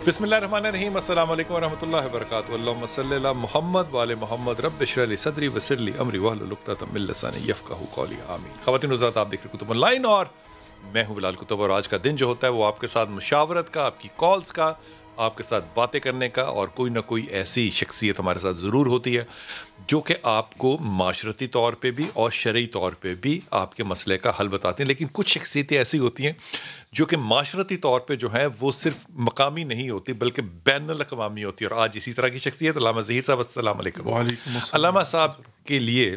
بسم اللہ الرحمن الرحیم. السلام علیکم ورحمۃ اللہ وبرکاتہ. اللہم صلی علی محمد وعلی محمد. رب اشرح لی صدری ویسر لی امری واحلل عقدۃ من لسانی یفقہوا قولی. آمین. خواتین و حضرات، آپ دیکھ رہے کتب آن لائن اور میں ہوں بلال کتب، اور آج کا دن جو ہوتا ہے وہ آپ کے ساتھ مشاورت کا، آپ کی کالز کا، آپ کے ساتھ باتیں کرنے کا، اور کوئی نہ کوئی ایسی شخصیت ہمارے ساتھ ضرور ہوتی ہے جو کہ آپ کو معاشرتی طور پہ بھی اور شرعی طور پہ بھی آپ کے مسئلے کا حل بتاتے ہیں. لیکن کچھ شخصیتیں ایسی ہوتی ہیں جو کہ معاشرتی طور پہ جو ہیں وہ صرف مقامی نہیں ہوتی بلکہ بین الاقوامی ہوتی ہے. اور آج اسی طرح کی شخصیت علامہ ظہیر صاحب. السلام علیکم. وعلیکم السلام. علامہ صاحب کے لیے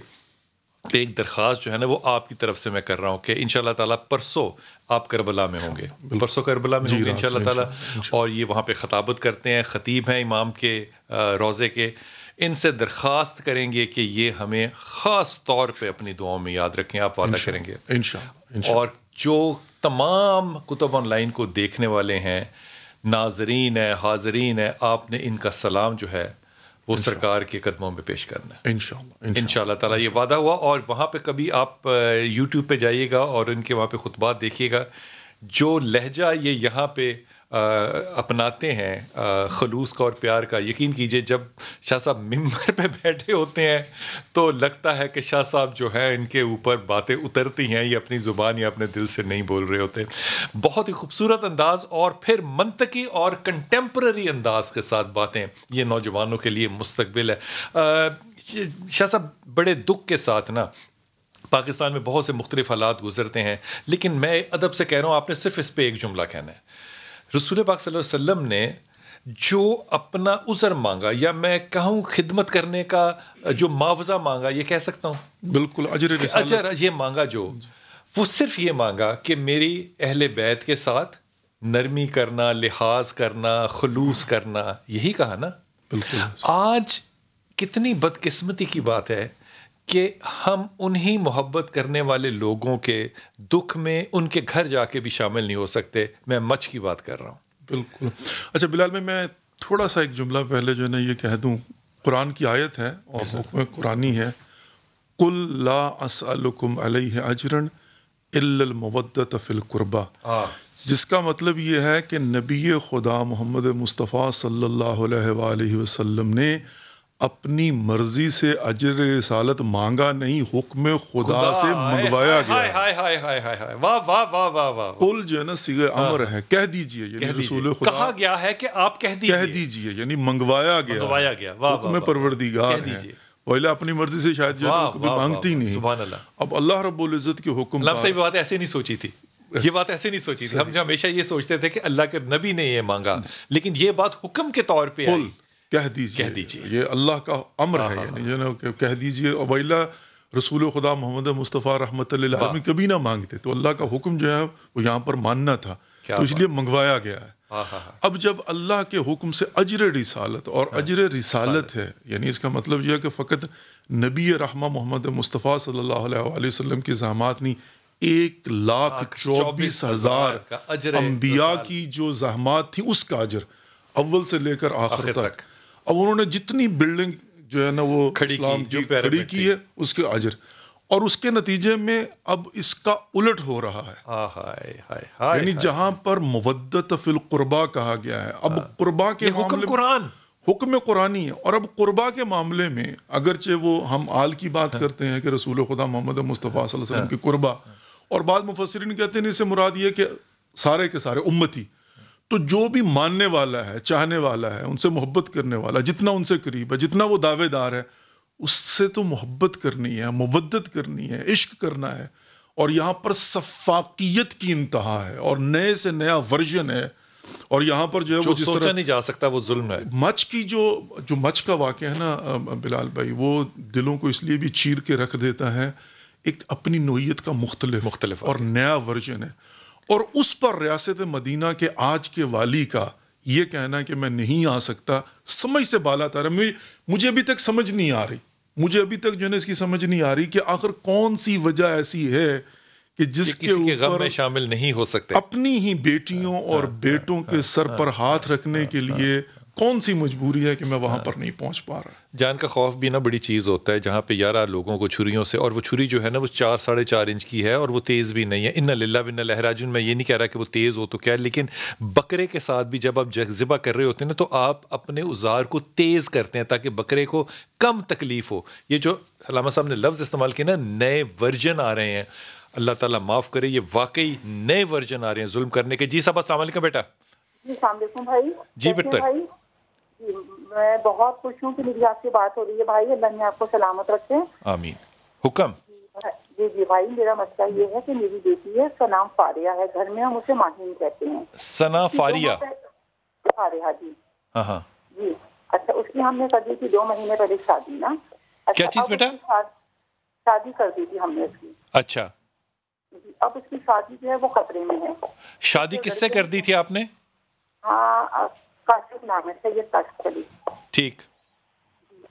ایک درخواست جو ہے نا وہ آپ کی طرف سے میں کر رہا ہوں کہ انشاءاللہ تعالیٰ پرسوں آپ کربلا میں ہوں گے. پرسوں کربلا میں ہوں گے انشاءاللہ تعالیٰ، اور یہ وہاں پہ خطابت کرتے ہیں، خطیب ہیں امام کے روضے کے. ان سے درخواست کریں گے کہ یہ ہمیں خاص طور پہ اپنی دعاؤں میں یاد رکھیں. آپ وعدہ کریں گے انشاءاللہ. اور جو تمام کتب آن لائن کو دیکھنے والے ہیں، ناظرین ہیں، حاضرین ہیں، آپ نے ان کا سلام جو ہے وہ سرکار کے قدموں میں پیش کرنا ہے انشاءاللہ تعالیٰ. یہ وعدہ ہوا. اور وہاں پہ کبھی آپ یوٹیوب پہ جائیے گا اور ان کے وہاں پہ خطبات دیکھیے گا، جو لہجہ یہ یہاں پہ اپناتے ہیں خلوص کا اور پیار کا، یقین کیجئے جب شاہ صاحب ممبر پہ بیٹھے ہوتے ہیں تو لگتا ہے کہ شاہ صاحب جو ہے ان کے اوپر باتیں اترتی ہیں، یہ اپنی زبان یا اپنے دل سے نہیں بول رہے ہوتے. بہت ہی خوبصورت انداز اور پھر منطقی اور کنٹمپرری انداز کے ساتھ باتیں. یہ نوجوانوں کے لیے مستقبل ہے. شاہ صاحب بڑے دکھ کے ساتھ نا پاکستان میں بہت سے مختلف حالات گزرتے ہیں، لیکن میں ادب سے کہہ رہا ہوں، آپ نے صرف اس پہ ایک جملہ کہنا ہے. رسول پاک صلی اللہ علیہ وسلم نے جو اپنا عذر مانگا، یا میں کہوں خدمت کرنے کا جو معاوضہ مانگا، یہ کہہ سکتا ہوں بالکل اجر یہ مانگا، جو وہ صرف یہ مانگا کہ میری اہل بیت کے ساتھ نرمی کرنا، لحاظ کرنا، خلوص کرنا. یہی کہا نا. بالکل. آج کتنی بدقسمتی کی بات ہے کہ ہم انہی محبت کرنے والے لوگوں کے دکھ میں ان کے گھر جا کے بھی شامل نہیں ہو سکتے. میں مچ کی بات کر رہا ہوں. بالکل. اچھا بلال، میں تھوڑا سا ایک جملہ پہلے جو ہے نا یہ کہہ دوں. قرآن کی آیت ہے اور حکم قرآنی ہے، قل لا اسألکم علیہ اجرا الا المودۃ فی القربہ، جس کا مطلب یہ ہے کہ نبی خدا محمد مصطفیٰ صلی اللہ علیہ وآلہ وسلم نے اپنی مرضی سے اجر رسالت مانگا نہیں، حکم خدا سے منگوایا گیا. واہ واہ واہ واہ واہ. قل جو ہے نا صیغہ امر ہے، کہہ دیجئے، یعنی رسول خدا کہا گیا ہے کہ آپ کہہ دیجئے، یعنی منگوایا گیا. حکم پروردگار ہے، پہلے اپنی مرضی سے شاید جو کبھی مانگتی نہیں. سبحان اللہ. اب اللہ رب العزت کے حکم اللہ صحیح بات ایسے نہیں سوچی تھی. یہ بات ایسے نہیں سوچی تھی. ہم ہمیشہ یہ سوچتے تھے کہ اللہ کے نبی نے یہ مانگا، لیکن یہ بات حکم کے طور پہ آئی. کہہ دیجئے، یہ اللہ کا امر ہے، یعنی جو نا کہہ دیجئے. ویلا رسول خدا محمد مصطفیٰ رحمۃ اللہ علیہ کبھی نہ مانگتے، تو اللہ کا حکم جو ہے وہ یہاں پر ماننا تھا، تو اس لیے منگوایا گیا ہے. اب جب اللہ کے حکم سے اجر رسالت، اور اجر رسالت ہے یعنی اس کا مطلب یہ ہے کہ فقط نبی رحمہ محمد مصطفیٰ صلی اللہ علیہ وآلہ وسلم کی زحمات نہیں، 1,24,000 انبیاء کی جو زحمات تھی اس کا اجر، اول سے لے کر آخر تک. اب انہوں نے جتنی بلڈنگ جو ہے نا وہ اسلام کی کھڑی کی ہے، اس کے اجر، اور اس کے نتیجے میں اب اس کا الٹ ہو رہا ہے. یعنی جہاں پر مودت فی القربہ کہا گیا ہے، اب قربا کے حکم قرآنی ہے. اور اب قربا کے معاملے میں اگرچہ وہ ہم آل کی بات کرتے ہیں کہ رسول خدا محمد مصطفیٰ صلی اللہ علیہ وسلم کی قربا، اور بعض مفسرین کہتے ہیں اس سے مراد یہ کہ سارے کے سارے امتی، تو جو بھی ماننے والا ہے، چاہنے والا ہے، ان سے محبت کرنے والا، جتنا ان سے قریب ہے، جتنا وہ دعوے دار ہے، اس سے تو محبت کرنی ہے، مودت کرنی ہے، عشق کرنا ہے. اور یہاں پر سفاقیت کی انتہا ہے، اور نئے سے نیا ورژن ہے. اور یہاں پر جو ہے وہ جس طرح سوچا نہیں جا سکتا وہ ظلم ہے. مچ کی جو مچ کا واقعہ ہے نا بلال بھائی، وہ دلوں کو اس لیے بھی چیر کے رکھ دیتا ہے. ایک اپنی نوعیت کا مختلف اور نیا ورژن ہے. اور اس پر ریاست مدینہ کے آج کے والی کا یہ کہنا کہ میں نہیں آ سکتا، سمجھ سے بالا تر ہے. مجھے ابھی تک سمجھ نہیں آ رہی، مجھے ابھی تک جو ہے نا اس کی سمجھ نہیں آ رہی کہ آخر کون سی وجہ ایسی ہے کہ جس کے غم میں شامل نہیں ہو سکتے. اپنی ہی بیٹیوں اور بیٹوں کے سر پر ہاتھ رکھنے کے لیے کون سی مجبوری ہے کہ میں وہاں پر نہیں پہنچ پا رہا. جان کا خوف بھی نا بڑی چیز ہوتا ہے, جہاں پہ 11 لوگوں کو چھریوں سے, اور وہ چھری جو ہے نا وہ 4-4.5 انچ کی ہے اور وہ تیز بھی نہیں ہے. انا للہ و انا الیہ راجعون. میں یہ نہیں کہہ رہا کہ وہ تیز ہو تو کیا, لیکن بکرے کے ساتھ بھی جب آپ ذبح کر رہے ہوتے ہیں نا تو آپ اپنے اوزار کو تیز کرتے ہیں تاکہ بکرے کو کم تکلیف ہو. یہ جو علامہ صاحب نے لفظ استعمال کیا نا, نئے ورژن آ رہے ہیں, اللہ تعالیٰ معاف کرے, یہ واقعی نئے ورژن آ رہے ہیں ظلم کرنے کے. جی صاحب السلام علیکم بیٹا. جی السلام علیکم بھائی. جی بہتر. جی میں بہت خوش ہوں کہ میری آپ سے بات ہو رہی ہے بھائی. اللہ نے آپ کو سلامت رکھے. آمین. حکم. جی بھائی, میرا مسئلہ یہ ہے کہ میری بیٹی ہے, اس کا نام فاریہ ہے, گھر میں ہم اسے ماہین کہتے ہیں. ثنا فاریہ. فاریہ جی. ہاں جی. اچھا, اس کی ہم نے کر دی تھی 2 مہینے پہلے شادی نا. کیا چیز بیٹا؟ شادی کر دی تھی ہم نے اس کی. اچھا. اب اس کی شادی جو ہے وہ خطرے میں ہے. شادی کس سے کر دی تھی آپ نے؟ ہاں, کاشف نام ہے, سید کاشف علی. ٹھیک.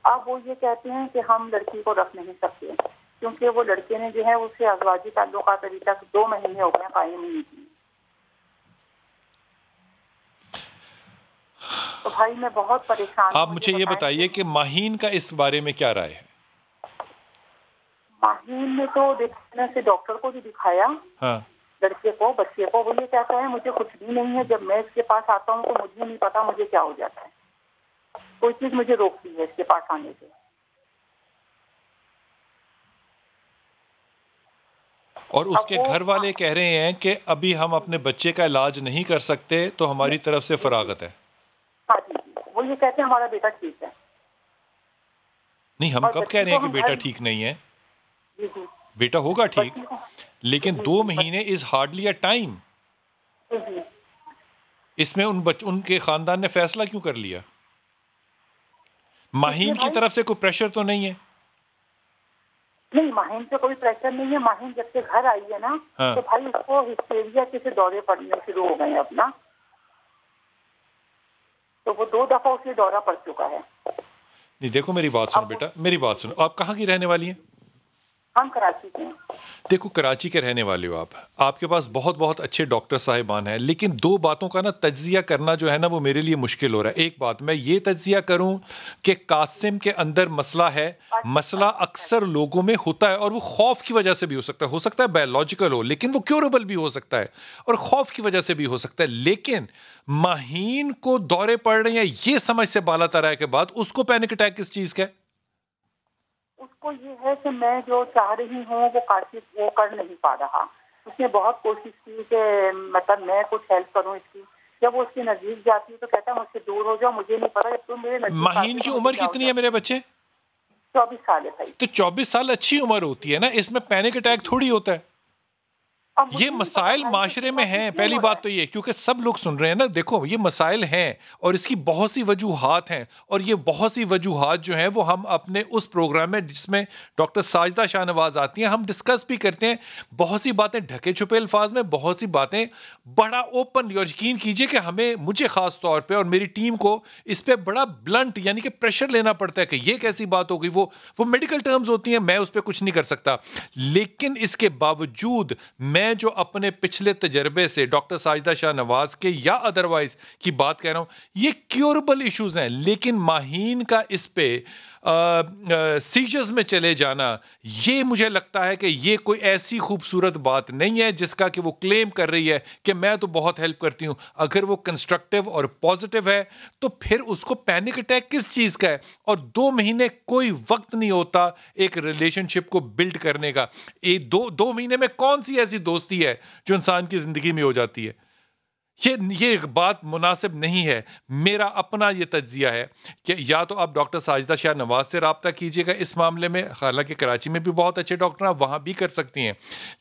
اب وہ یہ کہتے ہیں کہ ہم لڑکی کو رکھ نہیں سکتے کیونکہ وہ لڑکے نے جو ہے اس سے ازواجی تعلقات ابھی تک 2 مہینے ہو گئے قائم نہیں کی. تو بھائی میں بہت پریشان ہوں. آپ مجھے یہ بتائیے کہ ماہین کا اس بارے میں کیا رائے ہے؟ ماہین نے تو دیکھنے سے ڈاکٹر کو بھی دکھایا, لڑکے کو, بچے کو. وہ یہ کہتا ہے مجھے کچھ بھی نہیں ہے, جب میں اس کے پاس آتا ہوں تو مجھے نہیں پتا مجھے کیا ہو جاتا ہے, کوئی چیز مجھے روکتی ہے اس کے پاس آنے سے. اور اس کے گھر والے کہہ رہے ہیں کہ ابھی ہم اپنے بچے کا علاج نہیں کر سکتے تو ہماری طرف سے فراغت ہے. ہاں جی, وہ یہ کہتے ہیں ہمارا بیٹا ٹھیک ہے. نہیں, ہم کب کہہ رہے ہیں کہ بیٹا ٹھیک نہیں ہے؟ بیٹا ہوگا ٹھیک, لیکن 2 مہینے از ہارڈلی اے ٹائم. اس میں ان کے خاندان نے فیصلہ کیوں کر لیا؟ ماہین کی طرف سے کوئی پریشر تو نہیں ہے؟ نہیں, ماہین سے کوئی پریشر نہیں ہے. ماہین جب سے گھر آئی ہے نا تو بھائی اس کو ہسٹیریا کے دورے پڑنے شروع ہو گئے اپنا. تو وہ 2 دفعہ اسے دورہ پڑ چکا ہے. نہیں دیکھو میری بات سنو بیٹا, میری بات سنو. آپ کہاں کی رہنے والی ہیں؟ ہم کراچی کے ہیں. دیکھو کراچی کے رہنے والے ہو آپ کے پاس بہت اچھے ڈاکٹر صاحبان ہیں, لیکن 2 باتوں کا نا تجزیہ کرنا جو ہے نا وہ میرے لیے مشکل ہو رہا ہے. ایک بات میں یہ تجزیہ کروں کہ قاسم کے اندر مسئلہ ہے, مسئلہ اکثر لوگوں میں ہوتا ہے اور وہ خوف کی وجہ سے بھی ہو سکتا ہے بایولوجیکل ہو, لیکن وہ کیوریبل بھی ہو سکتا ہے, اور خوف کی وجہ سے بھی ہو سکتا ہے. لیکن ماہین کو دورے پڑ رہے ہیں یہ سمجھ سے بالا تر ہے کے بعد اس کو پینک اٹیک کس چیز کا ہے؟ اس کو یہ ہے کہ میں جو چاہ رہی ہوں وہ کاشف وہ کر نہیں پا رہا. اس نے بہت کوشش کی کہ مطلب میں کچھ ہیلپ کروں اس کی. جب وہ اس کے نزدیک جاتی ہے تو کہتا ہے مجھ سے دور ہو جاؤ, مجھے نہیں پتا جب تم میرے نزدیک. ماہین کی عمر کتنی ہے میرے بچے؟ 24 سال ہے بھائی. تو 24 سال اچھی عمر ہوتی ہے نا, اس میں پینک اٹیک تھوڑی ہوتا ہے. یہ مسائل معاشرے میں ہیں, پہلی بات تو یہ, کیونکہ سب لوگ سن رہے ہیں نا. دیکھو یہ مسائل ہیں اور اس کی بہت سی وجوہات ہیں, اور یہ بہت سی وجوہات جو ہیں وہ ہم اپنے اس پروگرام میں جس میں ڈاکٹر ساجدہ شاہ نواز آتی ہیں ہم ڈسکس بھی کرتے ہیں. بہت سی باتیں ڈھکے چھپے الفاظ میں, بہت سی باتیں بڑا اوپن. اور یقین کیجئے کہ مجھے خاص طور پہ اور میری ٹیم کو اس پہ بڑا بلنٹ یعنی کہ پریشر لینا پڑتا ہے کہ یہ کیسی بات ہوگی. وہ میڈیکل ٹرمز ہوتی ہیں, میں اس پہ کچھ نہیں کر سکتا. لیکن اس کے باوجود میں جو اپنے پچھلے تجربے سے ڈاکٹر ساجدہ شاہ نواز کے یا ادروائز کی بات کہہ رہا ہوں, یہ کیوربل ایشوز ہیں. لیکن ماہین کا اس پہ سیجرز میں چلے جانا, یہ مجھے لگتا ہے کہ یہ کوئی ایسی خوبصورت بات نہیں ہے جس کا کہ وہ کلیم کر رہی ہے کہ میں تو بہت ہیلپ کرتی ہوں. اگر وہ کنسٹرکٹیو اور پازیٹیو ہے تو پھر اس کو پینک اٹیک کس چیز کا ہے؟ اور 2 مہینے کوئی وقت نہیں ہوتا ایک ریلیشن شپ کو بلڈ کرنے کا. 2 مہینے میں کون سی ایسی دوستی ہے جو انسان کی زندگی میں ہو جاتی ہے؟ یہ بات مناسب نہیں ہے. میرا اپنا یہ تجزیہ ہے کہ یا تو آپ ڈاکٹر ساجدہ شاہ نواز سے رابطہ کیجیے گا اس معاملے میں, حالانکہ کراچی میں بھی بہت اچھے ڈاکٹر ہیں, وہاں بھی کر سکتی ہیں.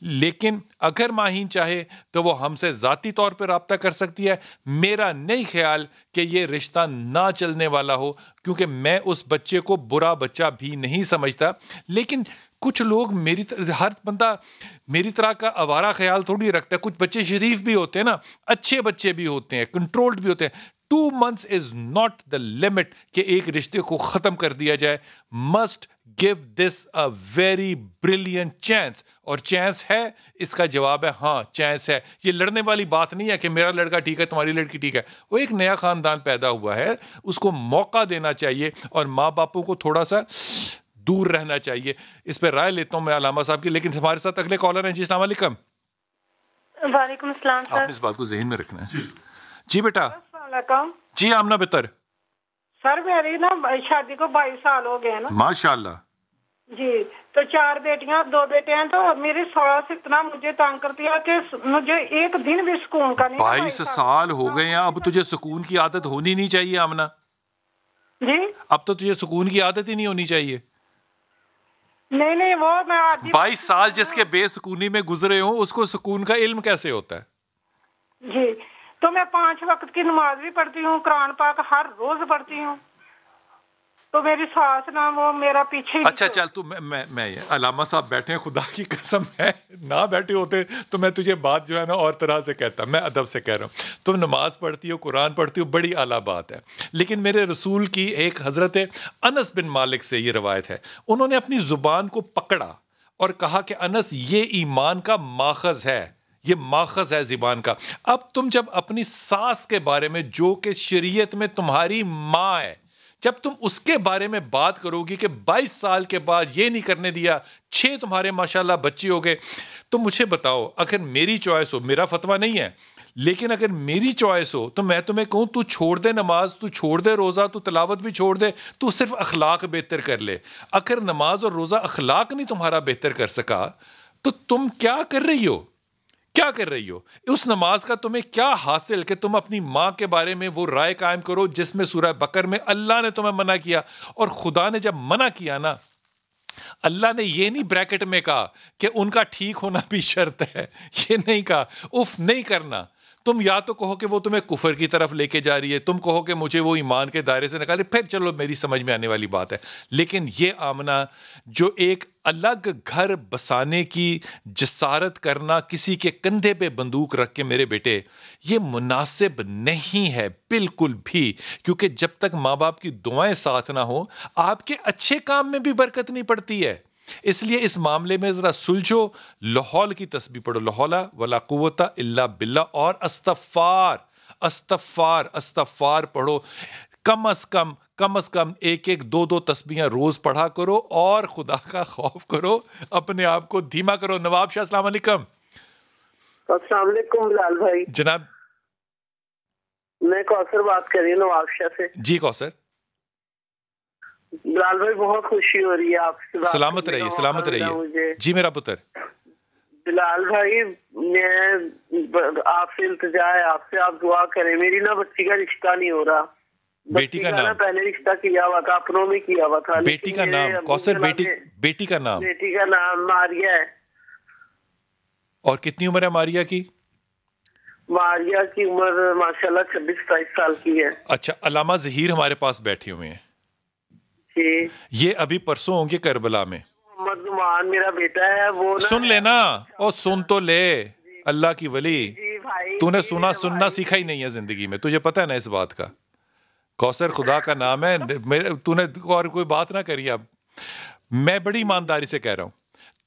لیکن اگر ماہین چاہے تو وہ ہم سے ذاتی طور پہ رابطہ کر سکتی ہے. میرا نہیں خیال کہ یہ رشتہ نہ چلنے والا ہو, کیونکہ میں اس بچے کو برا بچہ بھی نہیں سمجھتا. لیکن کچھ لوگ ہر بندہ میری طرح کا آوارہ خیال تھوڑی رکھتا ہے. کچھ بچے شریف بھی ہوتے ہیں نا, اچھے بچے بھی ہوتے ہیں, کنٹرولڈ بھی ہوتے ہیں. 2 months is not the limit کہ ایک رشتے کو ختم کر دیا جائے. Must give this a very brilliant chance. اور چانس ہے, اس کا جواب ہے ہاں چانس ہے. یہ لڑنے والی بات نہیں ہے کہ میرا لڑکا ٹھیک ہے تمہاری لڑکی ٹھیک ہے. وہ ایک نیا خاندان پیدا ہوا ہے, اس کو موقع دینا چاہیے اور ماں باپوں کو تھوڑا سا دور رہنا چاہیے. اس پہ رائے لیتا ہوں میں علامہ صاحب کی. لیکن ہمارے ساتھ اگلے کالر ہیں. جی السلام علیکم. وعلیکم السلام سر. آپ نے اس بات کو ذہن میں رکھنا ہے. جی بیٹا. السلام علیکم. جی آمنہ بہتر. سر میری نا شادی کو 22 سال ہو گئے نا. ماشاء اللہ. جی تو 4 بیٹیاں 2 بیٹے ہیں. تو میری ساس اتنا مجھے تنگ کرتی ہے کہ مجھے ایک دن بھی سکون کا نہیں. 22 سال ہو گئے ہیں, اب تجھے سکون کی عادت ہونی نہیں چاہیے آمنہ. جی اب تو تجھے سکون کی عادت ہی نہیں ہونی چاہیے. نہیں وہ میں 22 سال جس کے بے سکونی میں گزرے ہوں اس کو سکون کا علم کیسے ہوتا ہے؟ جی تو میں 5 وقت کی نماز بھی پڑھتی ہوں, قرآن پاک ہر روز پڑھتی ہوں. تو میری ساس نا وہ میرا پیچھے. اچھا چل تو میں علامہ صاحب بیٹھے ہیں, خدا کی قسم ہے نہ بیٹھے ہوتے تو میں تجھے بات جو ہے نا اور طرح سے کہتا. میں ادب سے کہہ رہا ہوں, تم نماز پڑھتی ہو, قرآن پڑھتی ہو, بڑی اعلیٰ بات ہے. لیکن میرے رسول کی ایک حضرت انس بن مالک سے یہ روایت ہے, انہوں نے اپنی زبان کو پکڑا اور کہا کہ انس یہ ایمان کا ماخذ ہے, یہ ماخذ ہے زبان کا. اب تم جب اپنی ساس کے بارے میں جو کہ شریعت میں تمہاری ماں ہے, جب تم اس کے بارے میں بات کرو گی کہ 22 سال کے بعد یہ نہیں کرنے دیا, 6 تمہارے ماشاءاللہ بچے ہو گئے, تو مجھے بتاؤ اگر میری چوائس ہو, میرا فتویٰ نہیں ہے لیکن اگر میری چوائس ہو تو میں تمہیں کہوں تو چھوڑ دے نماز, تو چھوڑ دے روزہ, تو تلاوت بھی چھوڑ دے, تو صرف اخلاق بہتر کر لے. اگر نماز اور روزہ اخلاق نہیں تمہارا بہتر کر سکا تو تم کیا کر رہی ہو, کیا کر رہی ہو؟ اس نماز کا تمہیں کیا حاصل کہ تم اپنی ماں کے بارے میں وہ رائے قائم کرو جس میں سورہ بقر میں اللہ نے تمہیں منع کیا. اور خدا نے جب منع کیا نا, اللہ نے یہ نہیں بریکٹ میں کہا کہ ان کا ٹھیک ہونا بھی شرط ہے, یہ نہیں کہا. اف نہیں کرنا. تم یا تو کہو کہ وہ تمہیں کفر کی طرف لے کے جا رہی ہے, تم کہو کہ مجھے وہ ایمان کے دائرے سے نکالے, پھر چلو میری سمجھ میں آنے والی بات ہے. لیکن یہ آمنہ جو ایک الگ گھر بسانے کی جسارت کرنا, کسی کے کندھے پہ بندوق رکھ کے, میرے بیٹے یہ مناسب نہیں ہے بالکل بھی. کیونکہ جب تک ماں باپ کی دعائیں ساتھ نہ ہوں آپ کے اچھے کام میں بھی برکت نہیں پڑتی ہے. اس لیے اس معاملے میں ذرا سلجھو, لاحول کی تسبیح پڑھو, لاحول ولا قوت الا باللہ, اور استغفار استغفار استغفار پڑھو. کم از کم 1 2 تسبیحاں روز پڑھا کرو اور خدا کا خوف کرو, اپنے آپ کو دھیما کرو. نواب شاہ السلام علیکم. السلام علیکم بلال بھائی. جناب میں کوثر بات کر رہی ہوں نواب شاہ سے. جی کوثر. بلال بھائی بہت خوشی ہو رہی ہے آپ سے. سلامت رہیے, سلامت رہیے. جی میرا پتر. بلال بھائی میں آپ سے التجا ہے, آپ سے آپ دعا کریں. میری نا بچی کا رشتہ نہیں ہو رہا. بیٹی کا نام پہلے رشتہ کیا ہوا تھا, اپنوں میں کیا ہوا تھا. بیٹی کا نام کوثر, بیٹی کا نام؟ بیٹی کا نام ماریہ ہے. اور کتنی عمر ہے ماریہ کی؟ ماریہ کی عمر ماشاءاللہ 26-27 سال کی ہے. اچھا, علامہ ظہیر ہمارے پاس بیٹھے ہوئے ہیں. جی یہ ابھی پرسوں ہوں گے کربلا میں. محمد نعمان میرا بیٹا ہے. وہ سن لینا, اور سن تو لے اللہ کی ولی. تو نے سننا سیکھا ہی نہیں ہے زندگی میں, تجھے پتہ ہے نا اس بات کا. کوثر خدا کا نام ہے, تو نے اور کوئی بات نہ کری. اب میں بڑی ایمانداری سے کہہ رہا ہوں,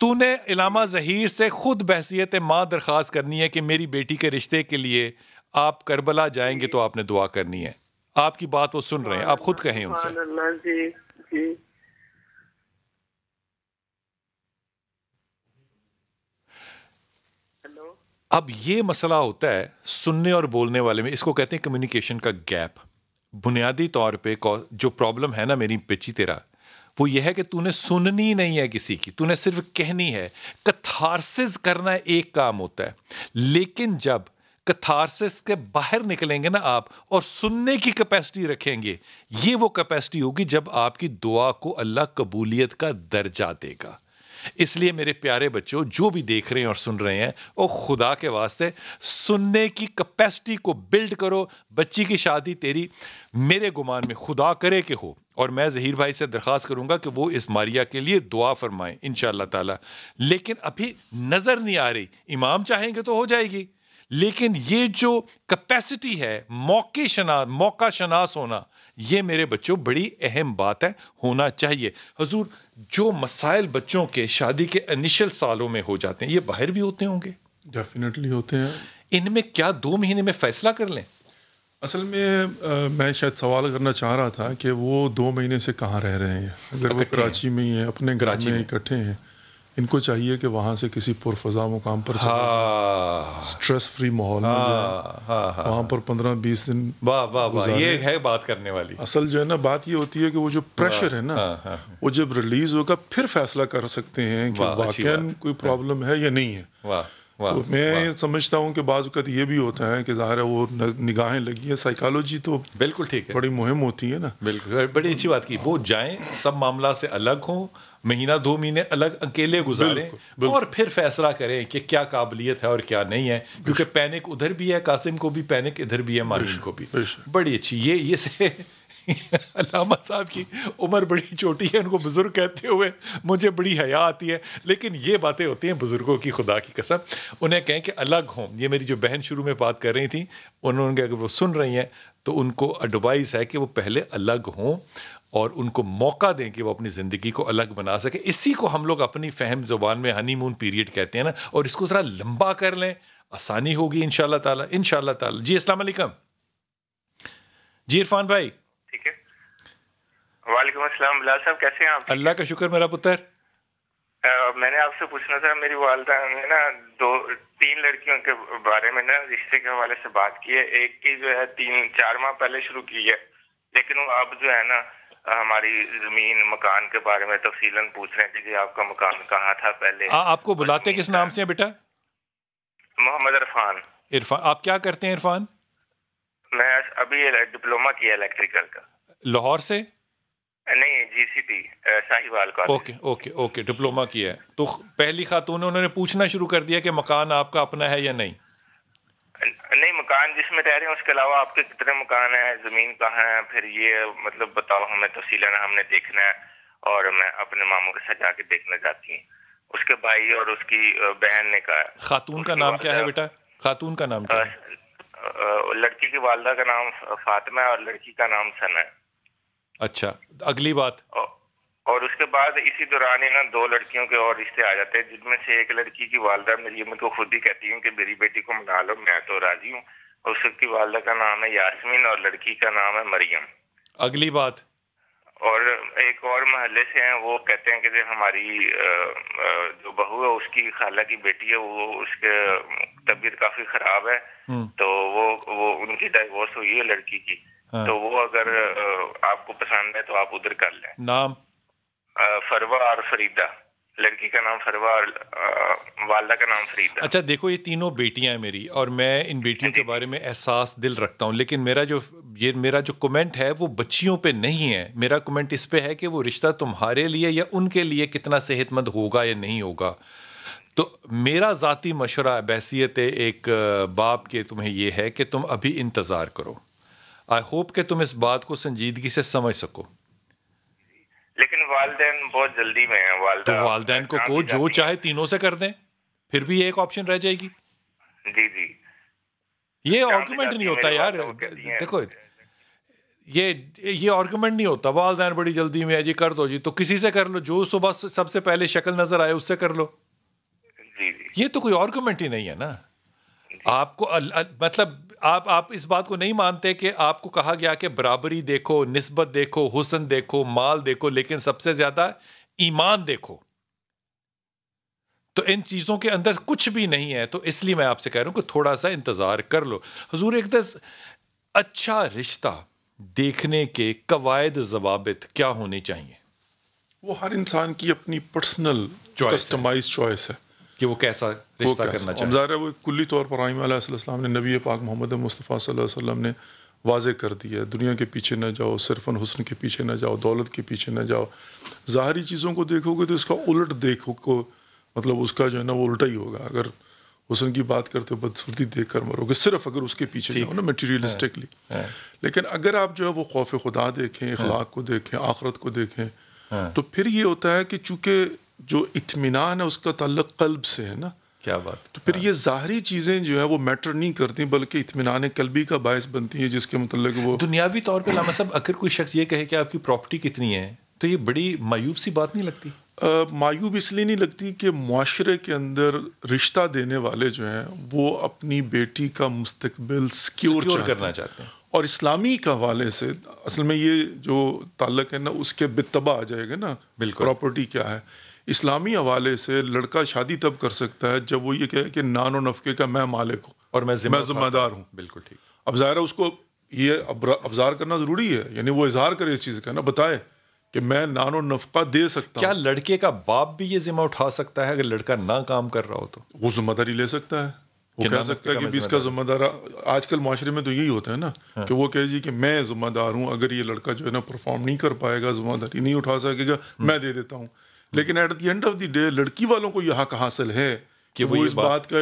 تو نے علامہ ظہیر سے خود بحثیت ماں درخواست کرنی ہے کہ میری بیٹی کے رشتے کے لیے آپ کربلا جائیں گے تو آپ نے دعا کرنی ہے. آپ کی بات وہ سن رہے ہیں, آپ خود کہیں ان سے. جی اب یہ مسئلہ ہوتا ہے سننے اور بولنے والے میں, اس کو کہتے ہیں کمیونیکیشن کا گیپ. بنیادی طور پہ جو پرابلم ہے نا میری بچی تیرا, وہ یہ ہے کہ تو نے سننی نہیں ہے کسی کی, تو نے صرف کہنی ہے. کتھارسس کرنا ایک کام ہوتا ہے, لیکن جب کتھارسس کے باہر نکلیں گے نا آپ اور سننے کی کیپیسٹی رکھیں گے, یہ وہ کیپیسٹی ہوگی جب آپ کی دعا کو اللہ قبولیت کا درجہ دے گا. اس لیے میرے پیارے بچوں جو بھی دیکھ رہے ہیں اور سن رہے ہیں, اور خدا کے واسطے سننے کی کیپیسٹی کو بلڈ کرو. بچی کی شادی تیری میرے گمان میں خدا کرے کہ ہو, اور میں ظہیر بھائی سے درخواست کروں گا کہ وہ اس ماریہ کے لیے دعا فرمائیں انشاءاللہ تعالی. لیکن ابھی نظر نہیں آ رہی, امام چاہیں گے تو ہو جائے گی, لیکن یہ جو کیپیسٹی ہے موقع شناس ہونا, یہ میرے بچوں بڑی اہم بات ہے, ہونا چاہیے. حضور جو مسائل بچوں کے شادی کے انیشل سالوں میں ہو جاتے ہیں یہ باہر بھی ہوتے ہوں گے؟ ڈیفینیٹلی ہوتے ہیں. ان میں کیا 2 مہینے میں فیصلہ کر لیں؟ اصل میں شاید سوال کرنا چاہ رہا تھا کہ وہ 2 مہینے سے کہاں رہ رہے ہیں. اگر وہ کراچی میں ہی ہیں, اپنے گھر میں اکٹھے ہیں, ان کو چاہیے کہ وہاں سے کسی پرفضا مقام پر اسٹریس فری ماحول میں جائیں, وہاں پر 15-20 دن. واہ واہ واہ, یہ ہے بات کرنے والی. اصل جو ہے نا بات یہ ہوتی ہے کہ وہ جو پریشر ہے نا وہ جب ریلیز ہوگا پھر فیصلہ کر سکتے ہیں کہ واقعاً کوئی پرابلم ہے یا نہیں ہے. تو میں سمجھتا ہوں کہ بعض اوقات یہ بھی ہوتا ہے کہ ظاہر ہے وہ نگاہیں لگی ہیں, سائیکالوجی تو بالکل ٹھیک ہے, بڑی مہم ہوتی ہے نا. بالکل بڑی اچھی بات کی. وہ جائیں, سب معاملات سے الگ ہوں, مہینہ 2 مہینے الگ اکیلے گزاریں اور پھر فیصلہ کریں کہ کیا قابلیت ہے اور کیا نہیں ہے. کیونکہ پینک ادھر بھی ہے, قاسم کو بھی پینک ادھر بھی ہے, مارین کو بھی. بڑی اچھی. یہ سے علامہ صاحب کی عمر بڑی چھوٹی ہے, ان کو بزرگ کہتے ہوئے مجھے بڑی حیا آتی ہے, لیکن یہ باتیں ہوتی ہیں بزرگوں کی, خدا کی قسم. انہیں کہیں کہ الگ ہوں. یہ میری جو بہن شروع میں بات کر رہی تھیں, انہوں نے اگر وہ سن رہی ہیں تو ان کو ایڈوائز ہے کہ وہ پہلے الگ ہوں اور ان کو موقع دیں کہ وہ اپنی زندگی کو الگ بنا سکیں. اسی کو ہم لوگ اپنی فہم زبان میں ہنی مون پیریڈ کہتے ہیں نا, اور اس کو ذرا لمبا کر لیں, آسانی ہوگی انشاءاللہ تعالی, انشاءاللہ تعالی. جی السلام علیکم. جی عرفان بھائی. ٹھیک ہے. وعلیکم السلام. بلال صاحب کیسے ہیں آپ؟ اللہ کا شکر میرا پتر. میں نے آپ سے پوچھنا تھا, میری والدہ نے نا 2-3 لڑکیوں کے بارے میں نا رشتے کے حوالے سے بات کی ہے. ایک کی جو ہے 3-4 ماہ پہلے شروع کی ہے, لیکن وہ اب جو ہے نا ہماری زمین مکان کے بارے میں تفصیلاً پوچھ رہے ہیں کہ آپ کا مکان کہاں تھا پہلے. آپ کو بلاتے کس نام سے ہیں بیٹا؟ محمد عرفان. عرفان, آپ کیا کرتے ہیں عرفان؟ میں ابھی ڈپلوما کیا الیکٹریکل کا. لاہور سے؟ نہیں, جی سی ٹی ساہیوال کا. اوکے ڈپلوما کیا ہے. تو پہلی خاتون انہوں نے پوچھنا شروع کر دیا کہ مکان آپ کا اپنا ہے یا نہیں؟ نہیں, مکان جس میں رہ رہے ہیں اس کے علاوہ آپ کے کتنے مکان ہیں, زمین کہاں ہے, پھر یہ مطلب بتاؤ ہمیں تفصیلاً, ہم نے دیکھنا ہے. اور میں اپنے ماموں کے ساتھ جا کے دیکھنا چاہتی ہوں. اس کے بھائی اور اس کی بہن نے کہا. خاتون کا نام کیا ہے بیٹا؟ خاتون کا نام کیا ہے؟ لڑکی کی والدہ کا نام فاطمہ ہے اور لڑکی کا نام ثنا ہے. اچھا, اگلی بات. اور اس کے بعد اسی دوران ہی نا 2 لڑکیوں کے اور رشتے آ جاتے ہیں, جن میں سے ایک لڑکی کی والدہ میری امی کو خود ہی کہتی ہوں کہ میری بیٹی کو منا لو, میں تو راضی ہوں. اور اس کی والدہ کا نام ہے یاسمین اور لڑکی کا نام ہے مریم. اگلی بات. اور ایک اور محلے سے ہیں, وہ کہتے ہیں کہ ہماری جو بہو ہے اس کی خالہ کی بیٹی ہے, وہ اس کے طبیعت کافی خراب ہے, تو وہ ان کی ڈائیورس ہوئی ہے لڑکی کی, تو وہ اگر آپ کو پسند ہے تو آپ ادھر کر لیں. نام؟ فروہ اور فریدہ. لڑکی کا نام فروہ اور والدہ کا نام فریدہ. اچھا دیکھو, یہ تینوں بیٹیاں ہیں میری, اور میں ان بیٹیوں کے بارے میں احساس دل رکھتا ہوں, لیکن میرا جو کمنٹ ہے وہ بچیوں پہ نہیں ہے. میرا کمنٹ اس پہ ہے کہ وہ رشتہ تمہارے لیے یا ان کے لیے کتنا صحت مند ہوگا یا نہیں ہوگا. تو میرا ذاتی مشورہ بحیثیت ایک باپ کے تمہیں یہ ہے کہ تم ابھی انتظار کرو. آئی ہوپ کہ تم اس بات کو سنجیدگی سے سمجھ سکو. لیکن والدین بہت جلدی میں ہیں. تو والدین کو جو چاہے تینوں سے کر دیں, پھر بھی ایک آپشن رہ جائے گی. جی یہ آرگومنٹ نہیں ہوتا یار. دیکھو یہ آرگومنٹ نہیں ہوتا, والدین بڑی جلدی میں ہے جی کر دو جی, تو کسی سے کر لو, جو صبح سب سے پہلے شکل نظر آئے اس سے کر لو. یہ تو کوئی آرگومنٹ ہی نہیں ہے نا. آپ کو مطلب آپ اس بات کو نہیں مانتے کہ آپ کو کہا گیا کہ برابری دیکھو, نسبت دیکھو, حسن دیکھو, مال دیکھو, لیکن سب سے زیادہ ایمان دیکھو. تو ان چیزوں کے اندر کچھ بھی نہیں ہے. تو اس لیے میں آپ سے کہہ رہا ہوں کہ تھوڑا سا انتظار کر لو. حضور ایک اچھا رشتہ دیکھنے کے قواعد ضوابط کیا ہونے چاہیے؟ وہ ہر انسان کی اپنی پرسنل کسٹمائز چوائس ہے کہ وہ کیسا رشتہ کرنا چاہیے. ظاہر ہے وہ کلی طور پر ابراہیم علیہ السلام نے, نبی پاک محمد مصطفیٰ صلی اللہ علیہ وسلم نے واضح کر دیا, دنیا کے پیچھے نہ جاؤ, صرف حسن کے پیچھے نہ جاؤ, دولت کے پیچھے نہ جاؤ. ظاہری چیزوں کو دیکھو گے تو اس کا الٹ دیکھو کو مطلب اس کا جو ہے نا وہ الٹا ہی ہوگا. اگر حسن کی بات کرتے ہو بدصورتی دیکھ کر مرو گے, صرف اگر اس کے پیچھے جاؤ نا میٹیریلسٹکلی. لیکن اگر آپ جو ہے وہ خوف خدا دیکھیں, اخلاق کو دیکھیں, آخرت کو دیکھیں, تو پھر یہ ہوتا ہے کہ چونکہ جو اطمینان ہے اس کا تعلق قلب سے ہے نا. کیا بات. تو پھر یہ ظاہری چیزیں جو ہے وہ میٹر نہیں کرتی, بلکہ اطمینان قلبی کا باعث بنتی ہیں, جس کے متعلق وہ دنیاوی طور پہ علامہ صاحب اگر کوئی شخص یہ کہے کہ آپ کی پراپرٹی کتنی ہے, تو یہ بڑی مایوب سی بات نہیں لگتی؟ مایوب اس لیے نہیں لگتی کہ معاشرے کے اندر رشتہ دینے والے جو ہیں وہ اپنی بیٹی کا مستقبل سیکیور کرنا چاہتے ہیں، اور اسلامی کا حوالے سے اصل میں یہ جو تعلق ہے نا اس کے بتبع آ جائے گا نا، پراپرٹی کیا ہے. اسلامی حوالے سے لڑکا شادی تب کر سکتا ہے جب وہ یہ کہے کہ نان و نفقے کا میں مالک ہوں اور میں ذمہ دار ہوں. بالکل ٹھیک. اب ظاہر ہے اس کو یہ ابزار کرنا ضروری ہے، یعنی وہ اظہار کرے اس چیز کا نا، بتائے کہ میں نان و نفقہ دے سکتا ہوں. کیا لڑکے کا باپ بھی یہ ذمہ اٹھا سکتا ہے اگر لڑکا نہ کام کر رہا ہو تو؟ وہ ذمہ داری لے سکتا ہے، وہ کہہ سکتا ہے کہ اس کا ذمہ دار. آج کل معاشرے میں تو یہی ہوتا ہے نا کہ وہ کہے جی کہ میں ذمہ دار ہوں، اگر یہ لڑکا جو ہے نا پرفارم نہیں کر پائے گا، ذمہ داری نہیں اٹھا سکے گا، میں دے دیتا ہوں. لیکن at the end of the day لڑکی والوں کو یہ حق حاصل ہے کہ وہ اس بات کا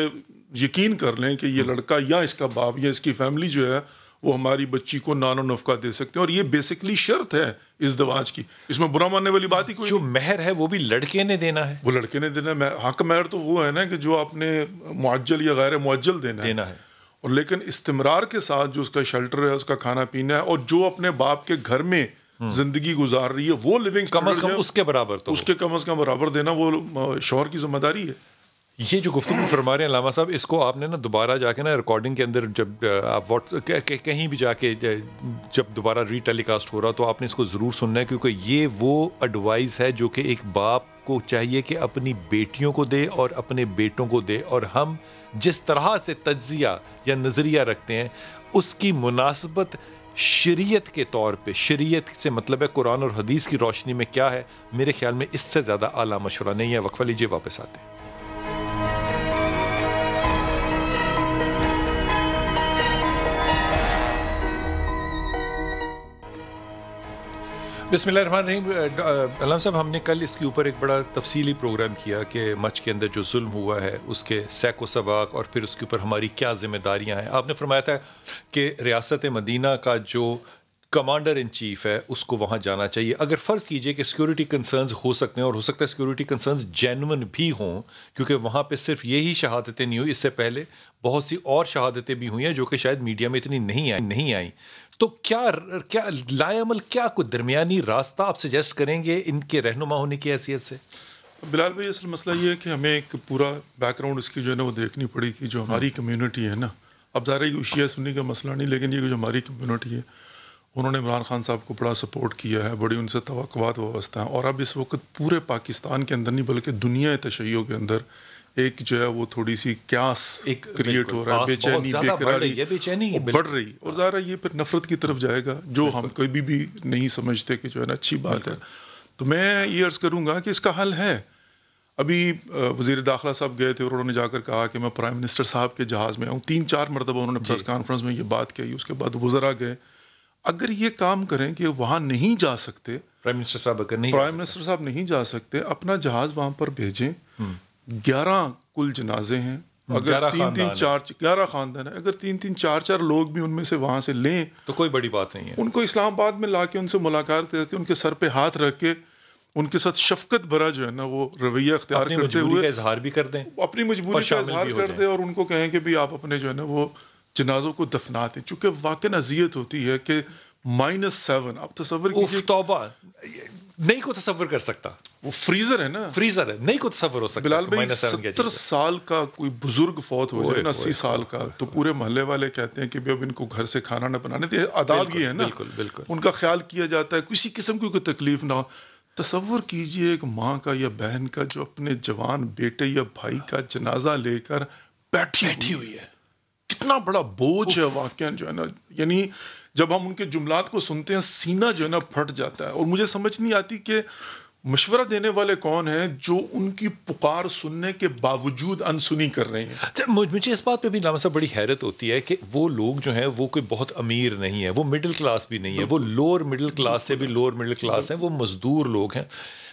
یقین کر لیں کہ یہ لڑکا یا اس کا باپ یا اس کی فیملی جو ہے وہ ہماری بچی کو نان و نفقہ دے سکتے ہیں. اور یہ بیسکلی شرط ہے اس دواج کی، اس میں برا ماننے والی بات ہی کوئی. جو مہر ہے وہ بھی لڑکے نے دینا ہے، وہ لڑکے نے دینا ہے. حق مہر تو وہ ہے نا کہ جو آپ نے معجل یا غیر معجل دینا ہے. اور لیکن استمرار کے ساتھ جو اس کا شیلٹر ہے، اس کا کھانا پینا ہے، اور جو اپنے باپ کے گھر میں زندگی گزار رہی ہے وہ لیونگ کم از کم اس کے برابر، تو اس کے کم از کم برابر دینا وہ شوہر کی ذمہ داری ہے. یہ جو گفتگو فرما رہے ہیں علامہ صاحب، اس کو آپ نے نا دوبارہ جا کے نا ریکارڈنگ کے اندر جب آپ کہیں بھی جا کے جب دوبارہ ری ٹیلی کاسٹ ہو رہا تو آپ نے اس کو ضرور سننا ہے، کیونکہ یہ وہ ایڈوائز ہے جو کہ ایک باپ کو چاہیے کہ اپنی بیٹیوں کو دے اور اپنے بیٹوں کو دے. اور ہم جس طرح سے تجزیہ یا نظریہ رکھتے ہیں اس کی مناسبت شریعت کے طور پہ، شریعت سے مطلب ہے قرآن اور حدیث کی روشنی میں کیا ہے، میرے خیال میں اس سے زیادہ اعلیٰ مشورہ نہیں ہے. وقفہ لیجیے، واپس آتے ہیں. بسم اللہ الرحمن الرحیم. علامہ صاحب، ہم نے کل اس کے اوپر ایک بڑا تفصیلی پروگرام کیا کہ مچ کے اندر جو ظلم ہوا ہے اس کے سیک و سباق اور پھر اس کے اوپر ہماری کیا ذمہ داریاں ہیں. آپ نے فرمایا تھا کہ ریاست مدینہ کا جو کمانڈر ان چیف ہے اس کو وہاں جانا چاہیے. اگر فرض کیجئے کہ سیکورٹی کنسرنز ہو سکتے ہیں، اور ہو سکتا ہے سیکورٹی کنسرنز جینون بھی ہوں، کیونکہ وہاں پہ صرف یہی شہادتیں نہیں ہوئی، اس سے پہلے بہت سی اور شہادتیں بھی ہوئی ہیں جو کہ شاید میڈیا میں اتنی نہیں آئیں. تو کیا لائے عمل، کیا کوئی درمیانی راستہ آپ سجیسٹ کریں گے ان کے رہنما ہونے کی حیثیت سے؟ بلال بھائی، اصل مسئلہ یہ ہے کہ ہمیں ایک پورا بیک گراؤنڈ اس کی جو ہے نا وہ دیکھنی پڑی کہ جو ہماری کمیونٹی ہے نا، اب ظاہر ہے شیعہ سنی کا مسئلہ نہیں، لیکن یہ جو ہماری کمیونٹی ہے انہوں نے عمران خان صاحب کو بڑا سپورٹ کیا ہے، بڑی ان سے توقعات وابستہ ہیں. اور اب اس وقت پورے پاکستان کے اندر نہیں بلکہ دنیا تشیع کے اندر ایک جو ہے وہ تھوڑی سی کیاس کریٹ ہو رہا ہے، بے چینی، بے قراری بڑھ رہی، اور ظاہر ہے یہ پھر نفرت کی طرف جائے گا جو ہم کبھی بھی نہیں سمجھتے کہ جو ہے نا اچھی بات ہے. تو میں یہ عرض کروں گا کہ اس کا حل ہے. ابھی وزیر داخلہ صاحب گئے تھے اور انہوں نے جا کر کہا کہ میں پرائم منسٹر صاحب کے جہاز میں ہوں. 3-4 مرتبہ انہوں نے پریس کانفرنس میں یہ بات کہی. اس کے بعد وزراء گئے. اگر یہ کام کریں کہ وہاں نہیں جا سکتے، پرائم منسٹر صاحب نہیں جا سکتے، اپنا جہاز وہاں پر بھیجیں. 11 کل جنازے ہیں، اگر 11 خاندان ہیں، اگر 3-3 4 لوگ بھی ان میں سے وہاں سے لیں تو کوئی بڑی بات نہیں ہے. ان کو اسلام آباد میں لا کے ان سے ملاقات کر کے ان کے سر پہ ہاتھ رکھ کے ان کے ساتھ شفقت بھرا جو ہے نا وہ رویہ اختیار کرتے ہوئے اظہار بھی کر دیں، اپنی مجبوری کا اظہار کر دیں، اور ان کو کہیں کہ بھی آپ اپنے جو ہے نا وہ جنازوں کو دفنا دیں. چونکہ واقعی اذیت ہوتی ہے کہ -7 آپ تصور کیجیے. توبہ، نہیں کو تصور کر سکتا، وہ فریزر ہے نا، فریزر ہے، نہیں کو تصور ہو سکتا. بلال بھائی 70 سال کا کوئی بزرگ فوت ہو جائے نا، 80 سال کا، تو پورے محلے والے کہتے ہیں کہ اب ان کو گھر سے کھانا نہ بنانے دے. آداب یہ ہے نا، بالکل ان کا خیال کیا جاتا ہے، کسی قسم کی کوئی تکلیف نہ ہو. تصور کیجئے ایک ماں کا یا بہن کا جو اپنے جوان بیٹے یا بھائی کا جنازہ لے کر بیٹھی ہوئی ہے. کتنا بڑا بوجھ ہے واقعا جو ہے نا. یعنی جب ہم ان کے جملات کو سنتے ہیں سینہ جو ہے نا پھٹ جاتا ہے. اور مجھے سمجھ نہیں آتی کہ مشورہ دینے والے کون ہیں جو ان کی پکار سننے کے باوجود انسنی کر رہے ہیں. مجھے اس بات پہ بھی علامہ صاحب بڑی حیرت ہوتی ہے کہ وہ لوگ جو ہیں وہ کوئی بہت امیر نہیں ہے، وہ مڈل کلاس بھی نہیں ہے، وہ لوور مڈل کلاس سے بھی لوور مڈل کلاس ہیں، وہ مزدور لوگ ہیں.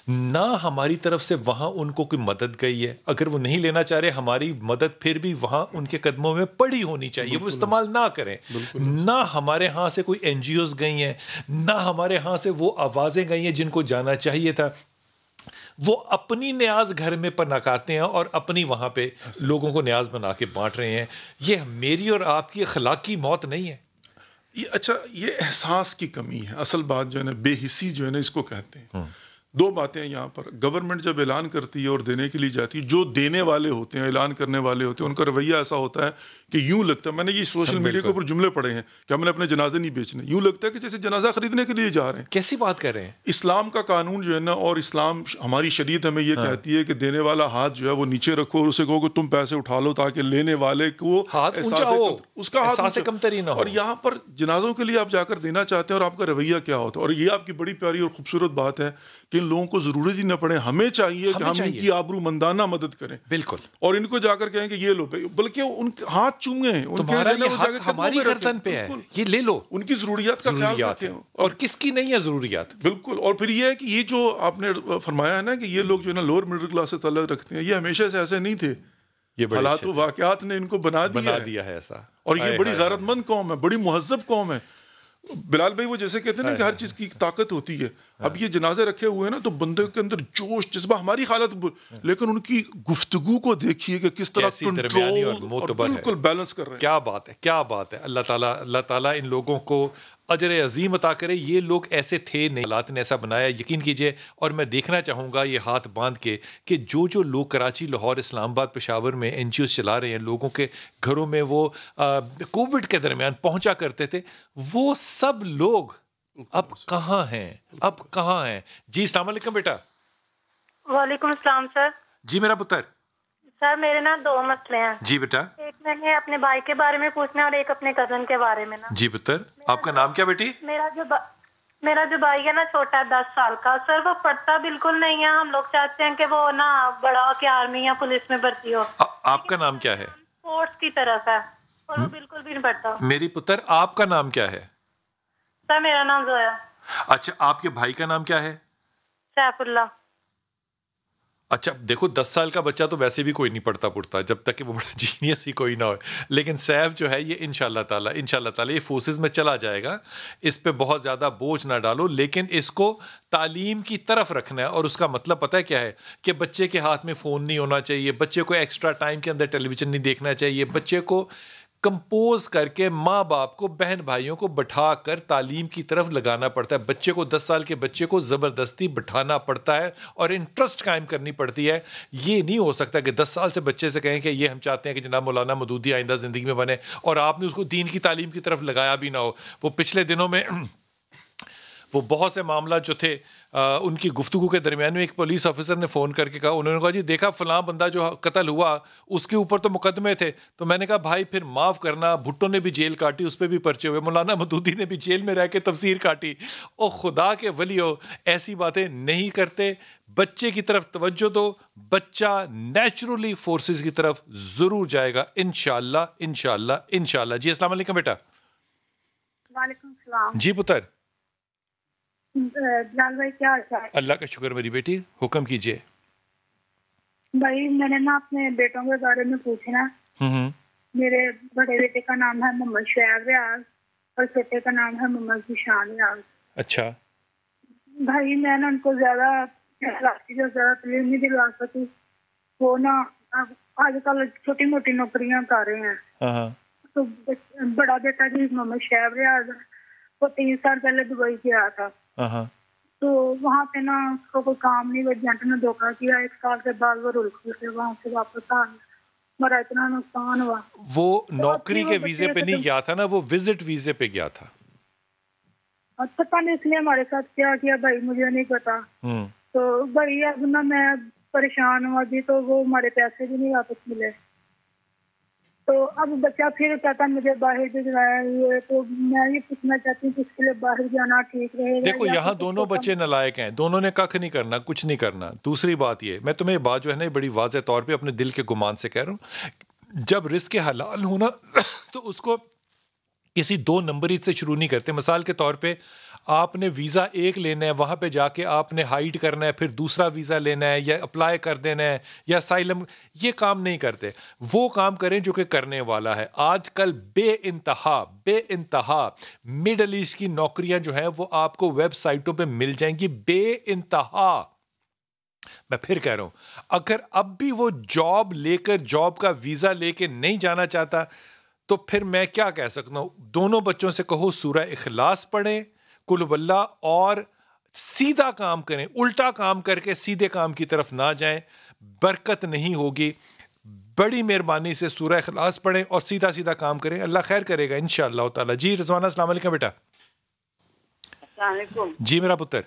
نہ ہماری طرف سے وہاں ان کو کوئی مدد گئی ہے. اگر وہ نہیں لینا چاہ رہے، ہماری مدد پھر بھی وہاں ان کے قدموں میں پڑی ہونی چاہیے، وہ استعمال نہ کریں. نہ ہمارے ہاں سے کوئی NGOs گئی ہیں، نہ ہمارے ہاں سے وہ آوازیں گئی ہیں جن کو جانا چاہیے تھا. وہ اپنی نیاز گھر میں پنکاتے ہیں اور اپنی وہاں پہ لوگوں کو نیاز بنا کے بانٹ رہے ہیں. یہ میری اور آپ کی اخلاقی موت نہیں ہے. اچھا یہ احساس کی کمی ہے اصل بات جو ہے نا, بے حسی جو ہے نا اس کو کہتے ہیں. دو باتیں یہاں پر, گورنمنٹ جب اعلان کرتی ہے اور دینے کے لیے جاتی ہے, جو دینے والے ہوتے ہیں, اعلان کرنے والے ہوتے ہیں, ان کا رویہ ایسا ہوتا ہے کہ یوں لگتا ہے, میں نے یہ سوشل میڈیا کے اوپر جملے پڑھے ہیں کہ ہم نے اپنے جنازے نہیں بیچنے, یوں لگتا ہے کہ جیسے جنازہ خریدنے کے لیے جا رہے ہیں. کیسی بات کر رہے ہیں؟ اسلام کا قانون جو ہے نا, اور اسلام ہماری شریعت ہمیں یہ کہتی ہے کہ دینے والا ہاتھ جو ہے وہ نیچے رکھو اور اسے کہو کہ تم پیسے اٹھا لو تاکہ لینے والے کو اس کا ہاتھ کم تری نہ ہو. اور یہاں پر جنازوں کے لیے آپ جا کر دینا چاہتے ہیں اور آپ کا رویہ کیا ہوتا ہے. اور یہ آپ کی بڑی پیاری اور خوبصورت بات ہے کہ ان لوگوں کو ضرورت ہی نہ پڑے, ہمیں چاہیے کہ ہم ان کی آبرو مندانہ مدد کریں. بالکل. اور ان کو جا کر کہیں کہ یہ لو, بلکہ ان ہاتھ چومیں, تمہارا یہ حق ہماری گردن پہ ہے, یہ لے لو. ان کی ضروریات کا خیال رکھیں. اور کس کی نہیں ہے ضروریات. بالکل. اور پھر یہ ہے کہ یہ جو آپ نے فرمایا ہے نا کہ یہ لوگ جو ہے نا لوور مڈل کلاس سے تعلق رکھتے ہیں, یہ ہمیشہ سے ایسے نہیں تھے, حالات و واقعات نے ان کو بنا دیا ہے ایسا. اور یہ بڑی غیرت مند قوم ہے, بڑی مہذب قوم ہے. بلال بھائی وہ جیسے کہتے ہیں نا کہ ہر چیز کی طاقت ہوتی ہے. اب یہ جنازے رکھے ہوئے ہیں نا, تو بندے کے اندر جوش جذبہ, ہماری حالت, لیکن ان کی گفتگو کو دیکھیے کہ کس طرح کنٹرول اور بالکل بیلنس کر رہے ہیں. کیا بات ہے, کیا بات ہے. اللہ تعالیٰ ان لوگوں کو اجر عظیم عطا کرے. یہ لوگ ایسے تھے نہیں, حالات نے ایسا بنایا, یقین کیجئے. اور میں دیکھنا چاہوں گا یہ ہاتھ باندھ کے کہ جو لوگ کراچی, لاہور, اسلام آباد, پشاور میں NGOs چلا رہے ہیں, لوگوں کے گھروں میں وہ کووڈ کے درمیان پہنچا کرتے تھے, وہ سب لوگ اب کہاں ہیں, اب کہاں ہیں. جی السلام علیکم بیٹا. وعلیکم السلام سر. جی میرا پتر. سر میرے نا 2 مسئلے ہیں. جی بیٹا. ایک میں نے اپنے بھائی کے بارے میں پوچھنا اور ایک اپنے کزن کے بارے میں نا. جی پتر, آپ کا نام کیا بیٹی؟ میرا جو بھائی ہے نا چھوٹا 10 سال کا سر, وہ پڑھتا بالکل نہیں ہے. ہم لوگ چاہتے ہیں کہ وہ نا بڑا ہو کے آرمی یا پولیس میں بھرتی ہو. آپ کا نام کیا ہے؟ اسپورٹس کی طرف ہے اور وہ بالکل بھی نہیں پڑھتا. میری پتر آپ کا نام کیا ہے؟ سر میرا نام زویا. اچھا, آپ کے بھائی کا نام کیا ہے؟ سیف اللہ. اچھا دیکھو 10 سال کا بچہ تو ویسے بھی کوئی نہیں پڑھتا جب تک کہ وہ بڑا جینیس ہی کوئی نہ ہو, لیکن سیف جو ہے یہ انشاءاللہ تعالی یہ فورسز میں چلا جائے گا. اس پہ بہت زیادہ بوجھ نہ ڈالو, لیکن اس کو تعلیم کی طرف رکھنا ہے. اور اس کا مطلب پتہ ہے کیا ہے کہ بچے کے ہاتھ میں فون نہیں ہونا چاہیے, بچے کو ایکسٹرا ٹائم کے اندر ٹیلی ویژن نہیں دیکھنا چاہیے, بچے کو کمپوز کر کے ماں باپ کو, بہن بھائیوں کو بٹھا کر تعلیم کی طرف لگانا پڑتا ہے. بچے کو 10 سال کے بچے کو زبردستی بٹھانا پڑتا ہے اور انٹرسٹ قائم کرنی پڑتی ہے. یہ نہیں ہو سکتا کہ 10 سال سے بچے سے کہیں کہ یہ ہم چاہتے ہیں کہ جناب مولانا مودودی آئندہ زندگی میں بنے, اور آپ نے اس کو دین کی تعلیم کی طرف لگایا بھی نہ ہو. وہ پچھلے دنوں میں وہ بہت سے معاملات جو تھے ان کی گفتگو کے درمیان میں ایک پولیس آفیسر نے فون کر کے کہا, انہوں نے کہا جی دیکھا فلاں بندہ جو قتل ہوا اس کے اوپر تو مقدمے تھے. تو میں نے کہا بھائی پھر معاف کرنا, بھٹو نے بھی جیل کاٹی, اس پہ بھی پرچے ہوئے, مولانا مودودی نے بھی جیل میں رہ کے تفسیر کاٹی. او خدا کے ولیو, ایسی باتیں نہیں کرتے. بچے کی طرف توجہ دو, بچہ نیچرلی فورسز کی طرف ضرور جائے گا انشاءاللہ انشاءاللہ انشاءاللہ. جی السلام علیکم بیٹا. وعلیکم السلام. جی پتر. بلال بھائی کیا حال ہے؟ اللہ کا شکر میری بیٹی, حکم کیجیے. بھائی میں نے نا اپنے بیٹوں کے بارے میں پوچھنا. میرے بڑے بیٹے کا نام ہے محمد شعیب ریاض اور چھوٹے کا نام ہے محمد ذیشان ریاض. اچھا بھائی میں نا ان کو زیادہ تعلیم نہیں دلوا سکی. وہ نا آج کل چھوٹی موٹی نوکریاں کر رہے ہیں. تو بڑا بیٹا جی محمد شعیب ریاض وہ 3 سال پہلے دبئی گیا تھا. تو وہاں پہ نا اس کو کوئی کام نہیں, وہ ایجنٹ نے دھوکہ کیا. 1 سال کے بعد وہ رول سے وہاں سے واپس آ گیا. میرا اتنا نقصان ہوا. وہ نوکری کے ویزے پہ نہیں گیا تھا نا, وہ وزٹ ویزے پہ گیا تھا. پتہ نہیں اس نے ہمارے ساتھ کیا کیا بھائی, مجھے نہیں پتا. تو بھائی اب نا میں پریشان ہوا جی, تو وہ ہمارے پیسے بھی نہیں واپس ملے. تو اب بچہ پھر کہتا مجھے باہر بھیجوایا ہے. تو میں یہ پوچھنا چاہتی ہوں کہ اس کے لیے باہر جانا ٹھیک رہے گا؟ دیکھو یہاں دونوں بچے نالائق ہیں, دونوں نے کھ نہیں کرنا, کچھ نہیں کرنا. دوسری بات یہ, میں تمہیں بات جو ہے نا بڑی واضح طور پہ اپنے دل کے گمان سے کہہ رہا ہوں, جب رزق حلال ہونا تو اس کو کسی 2 نمبری سے شروع نہیں کرتے. مثال کے طور پہ آپ نے ویزا 1 لینا ہے, وہاں پہ جا کے آپ نے ہائیڈ کرنا ہے, پھر دوسرا ویزا لینا ہے یا اپلائی کر دینا ہے یا اسائلم, یہ کام نہیں کرتے. وہ کام کریں جو کہ کرنے والا ہے. آج کل بے انتہا مڈل ایسٹ کی نوکریاں جو ہیں وہ آپ کو ویب سائٹوں پہ مل جائیں گی, بے انتہا. میں پھر کہہ رہا ہوں, اگر اب بھی وہ جاب لے کر, جاب کا ویزا لے کے نہیں جانا چاہتا, تو پھر میں کیا کہہ سکتا ہوں؟ دونوں بچوں سے کہو سورہ اخلاص پڑھیں، قل هو اللہ، اور سیدھا کام کریں، الٹا کام کر کے سیدھے کام کی طرف نہ جائیں، برکت نہیں ہوگی۔ بڑی مہربانی سے سورہ اخلاص پڑھیں اور سیدھا سیدھا کام کریں، اللہ خیر کرے گا انشاءاللہ تعالی۔ جی رضوانہ السلام علیکم بیٹا۔ السلام علیکم جی میرا پتر۔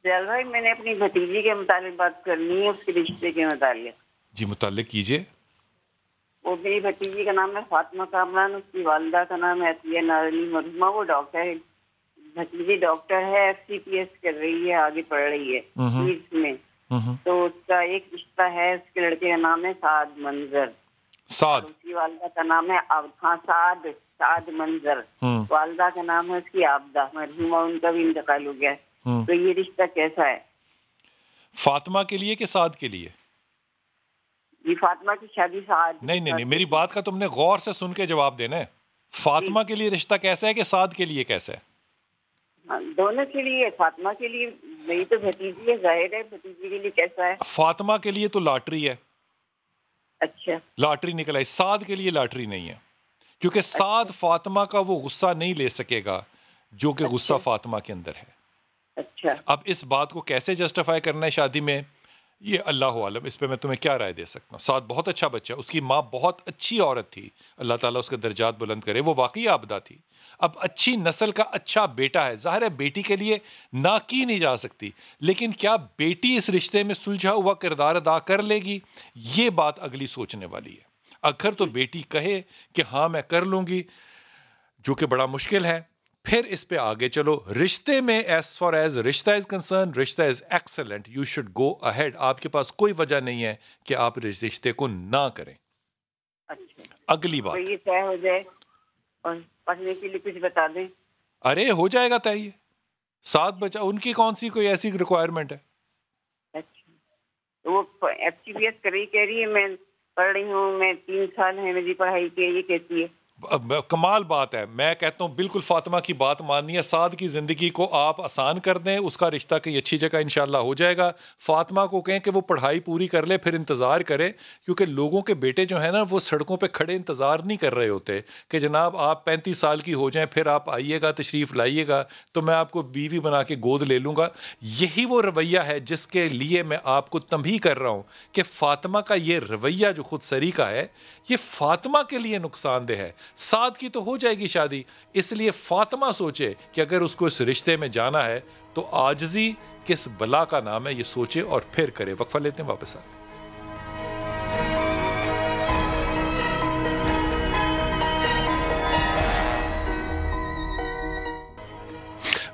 جلال بھائی میں نے اپنی بھتیجی کے متعلق بات کرنی ہے، اس کے رشتے کے متعلق۔ جی متعلق کیجئے۔ وہ میری بھتیجی کا نام ہے فاطمہ کامران، اس کی والدہ کا نام ہے عطیہ نارلی مرحومہ، وہ ڈاکٹر ہے، بھتیجی ڈاکٹر ہے، FCPS کر رہی ہے، آگے پڑھ رہی ہے نیٹس میں۔ تو اس کا ایک رشتہ ہے، اس کے لڑکے کا نام ہے سعد منظر، سعد، اس کی والدہ کا نام ہے سعد منظر، والدہ کا نام ہے اس کی عابدہ مرحومہ، ان کا بھی انتقال ہو گیا ہے۔ تو یہ رشتہ کیسا ہے؟ فاطمہ کے لیے کہ سعد کے لیے؟ جی فاطمہ کی شادی سعد۔ نہیں، میری بات کا تم نے غور سے سن کے جواب دینا ہے۔ فاطمہ کے لیے رشتہ کیسا ہے کہ سعد کے لیے کیسا ہے؟ دونوں کے لیے، فاطمہ کے لیے میری تو بھتیجی ہے، ظاہر ہے بھتیجی کے لیے کیسا ہے؟ فاطمہ کے لیے تو لاٹری ہے۔ اچھا، لاٹری نکل آئی۔ سعد کے لیے لاٹری نہیں ہے، کیونکہ سعد فاطمہ کا وہ غصہ نہیں لے سکے گا جو کہ غصہ فاطمہ کے اندر ہے۔ اچھا، اب اس بات کو کیسے جسٹیفائی کرنا ہے شادی میں، یہ اللہ عالم، اس پہ میں تمہیں کیا رائے دے سکتا ہوں۔ سعد بہت اچھا بچہ، اس کی ماں بہت اچھی عورت تھی، اللہ تعالیٰ اس کے درجات بلند کرے، وہ واقعی عابدہ تھی۔ اب اچھی نسل کا اچھا بیٹا ہے، ظاہر ہے بیٹی کے لیے نہ کی نہیں جا سکتی، لیکن کیا بیٹی اس رشتے میں سلجھا ہوا کردار ادا کر لے گی؟ یہ بات اگلی سوچنے والی ہے۔ اگر تو بیٹی کہے کہ ہاں میں کر لوں گی، جو کہ بڑا مشکل ہے، پھر اس پہ آگے چلو۔ رشتے میں ایز فار ایز رشتہ از کنسرن، رشتہ is excellent, you should go ahead. آپ کے پاس کوئی وجہ نہیں ہے کہ آپ رشتے کو نہ کریں۔ اگلی بات، یہ طے ہو جائے اور پڑھنے کے لیے کچھ بتا دیں۔ ارے ہو جائے گا طے، 7 بچہ، ان کی کون سی کوئی ایسی ریکوائرمنٹ ہے؟ اچھا، وہ FCPS کر رہی، کہہ رہی ہے میں پڑھ رہی ہوں، میں 3 سال ہے میری پڑھائی کے، یہ کہتی ہے۔ کمال بات ہے، میں کہتا ہوں بالکل فاطمہ کی بات ماننی ہے۔ سعد کی زندگی کو آپ آسان کر دیں، اس کا رشتہ کہیں اچھی جگہ انشاءاللہ ہو جائے گا۔ فاطمہ کو کہیں کہ وہ پڑھائی پوری کر لے، پھر انتظار کرے، کیونکہ لوگوں کے بیٹے جو ہیں نا وہ سڑکوں پہ کھڑے انتظار نہیں کر رہے ہوتے کہ جناب آپ 35 سال کی ہو جائیں پھر آپ آئیے گا، تشریف لائیے گا تو میں آپ کو بیوی بنا کے گود لے لوں گا۔ یہی وہ رویہ ہے جس کے لیے میں آپ کو تنبیہ کر رہا ہوں کہ فاطمہ کا یہ رویہ جو خود سری کا ہے، یہ فاطمہ کے لیے نقصان دہ ہے۔ سعد کی تو ہو جائے گی شادی، اس لیے فاطمہ سوچے کہ اگر اس کو اس رشتے میں جانا ہے تو عاجزی کس بلا کا نام ہے، یہ سوچے اور پھر کرے۔ وقفہ لیتے ہیں، واپس آتے ہیں۔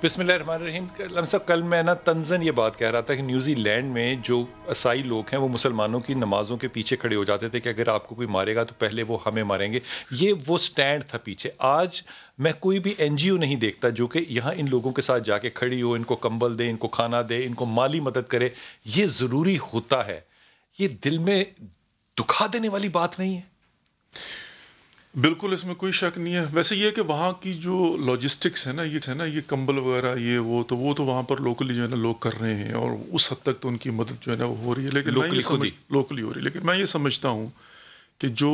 بسم اللہ الرحمن الرحیم۔ کل میں نا تنزن یہ بات کہہ رہا تھا کہ نیوزی لینڈ میں جو عیسائی لوگ ہیں وہ مسلمانوں کی نمازوں کے پیچھے کھڑے ہو جاتے تھے کہ اگر آپ کو کوئی مارے گا تو پہلے وہ ہمیں ماریں گے۔ یہ وہ سٹینڈ تھا پیچھے۔ آج میں کوئی بھی NGO نہیں دیکھتا جو کہ یہاں ان لوگوں کے ساتھ جا کے کھڑی ہو، ان کو کمبل دے، ان کو کھانا دے، ان کو مالی مدد کرے۔ یہ ضروری ہوتا ہے، یہ دل میں دکھا دینے والی بات نہیں ہے۔ بالکل، اس میں کوئی شک نہیں ہے۔ ویسے یہ کہ وہاں کی جو لاجسٹکس ہے نا یہ کمبل وغیرہ یہ وہ تو وہاں پر لوکلی جو ہے نا لوگ کر رہے ہیں، اور اس حد تک تو ان کی مدد جو ہے نا وہ ہو رہی ہے، لیکن لوکلی ہو رہی ہے۔ لیکن میں یہ سمجھتا ہوں کہ جو